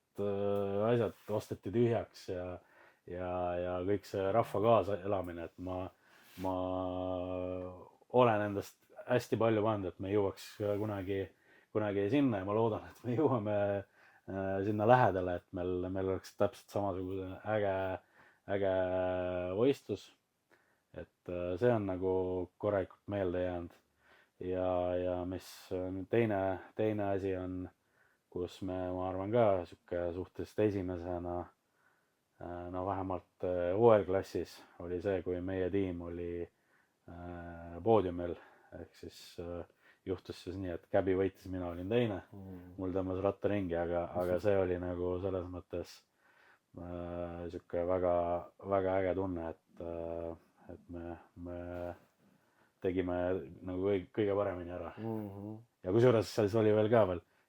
asjad osteti tühjaks ja kõik see rahva kaasaelamine, et ma olen endast hästi palju pannud, et me jõuaks kunagi sinna ja ma loodan, et me jõuame sinna lähedale, et meil oleks täpselt samasugune äge võistlus. Et see on nagu korralikult meelde jäänud. Ja mis teine asi on, kus ma arvan ka suhteliselt esimesena, no vähemalt OL-klassis oli see, kui meie tiim oli poodiumil, ehk siis juhtus siis nii, et Käbi võitis, mina olin teine, mul tõmbas ratta ringi, aga see oli nagu selles mõttes sihuke väga äge tunne, et me tegime nagu kõige paremini ära. Ja kusjuures siis oli veel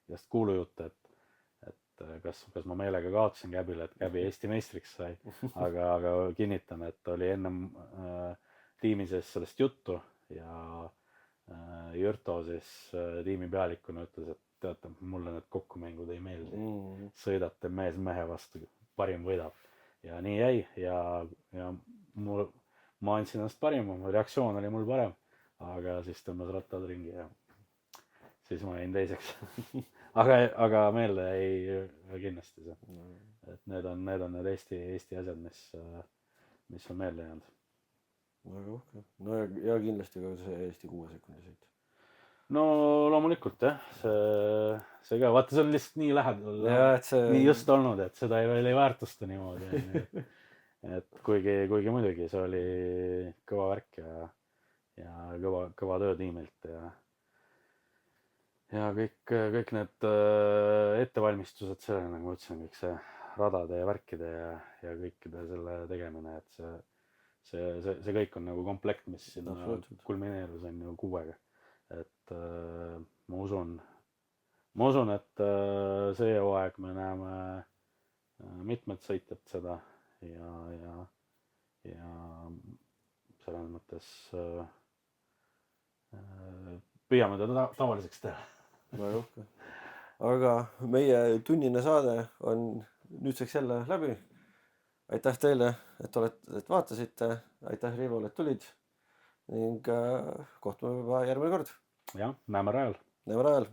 just kuulujutt, et kas ma meelega kaotasin Käbile, et Käbi Eesti meistriks sai, aga kinnitan, et oli ennem tiimi sees sellest juttu ja Jürto siis tiimi pealikuna ütles, et teate, mulle need kokkumängud ei meeldi. Sõidate mees mehe vastu, parim võidab. Ja nii jäi ja ma andsin ennast parima, reaktsioon oli mul parem, aga siis tõmbas rattad ringi ja siis ma jäin teiseks. aga meelde jäi kindlasti see. Et need on need Eesti asjad, mis on meelde jäänud. Väga uhke. No ja kindlasti ka see Eesti 6 sekundi sõit. No loomulikult jah, see ka, vaata see on lihtsalt nii lähedal, nii just olnud, et seda veel ei väärtusta niimoodi. Et kuigi muidugi see oli kõva värk ja kõva töö tiimilt ja kõik need ettevalmistused selle, nagu ma ütlesin, kõik see radade ja värkide ja kõikide selle tegemine, et see kõik on nagu komplekt, mis sinna kulmineerus on ju 6-ga. Et ma usun, et see hooaeg me näeme mitmed sõitjad seda ja selles mõttes püüame teda tavaliseks teha. Väga uhke. Aga meie tunnine saade on nüüdseks jälle läbi. Aitäh teile, et vaatasite. Aitäh Riivole, et tulid. Ning kohtume juba järgmine kord. Jah, näeme rajal. Näeme rajal.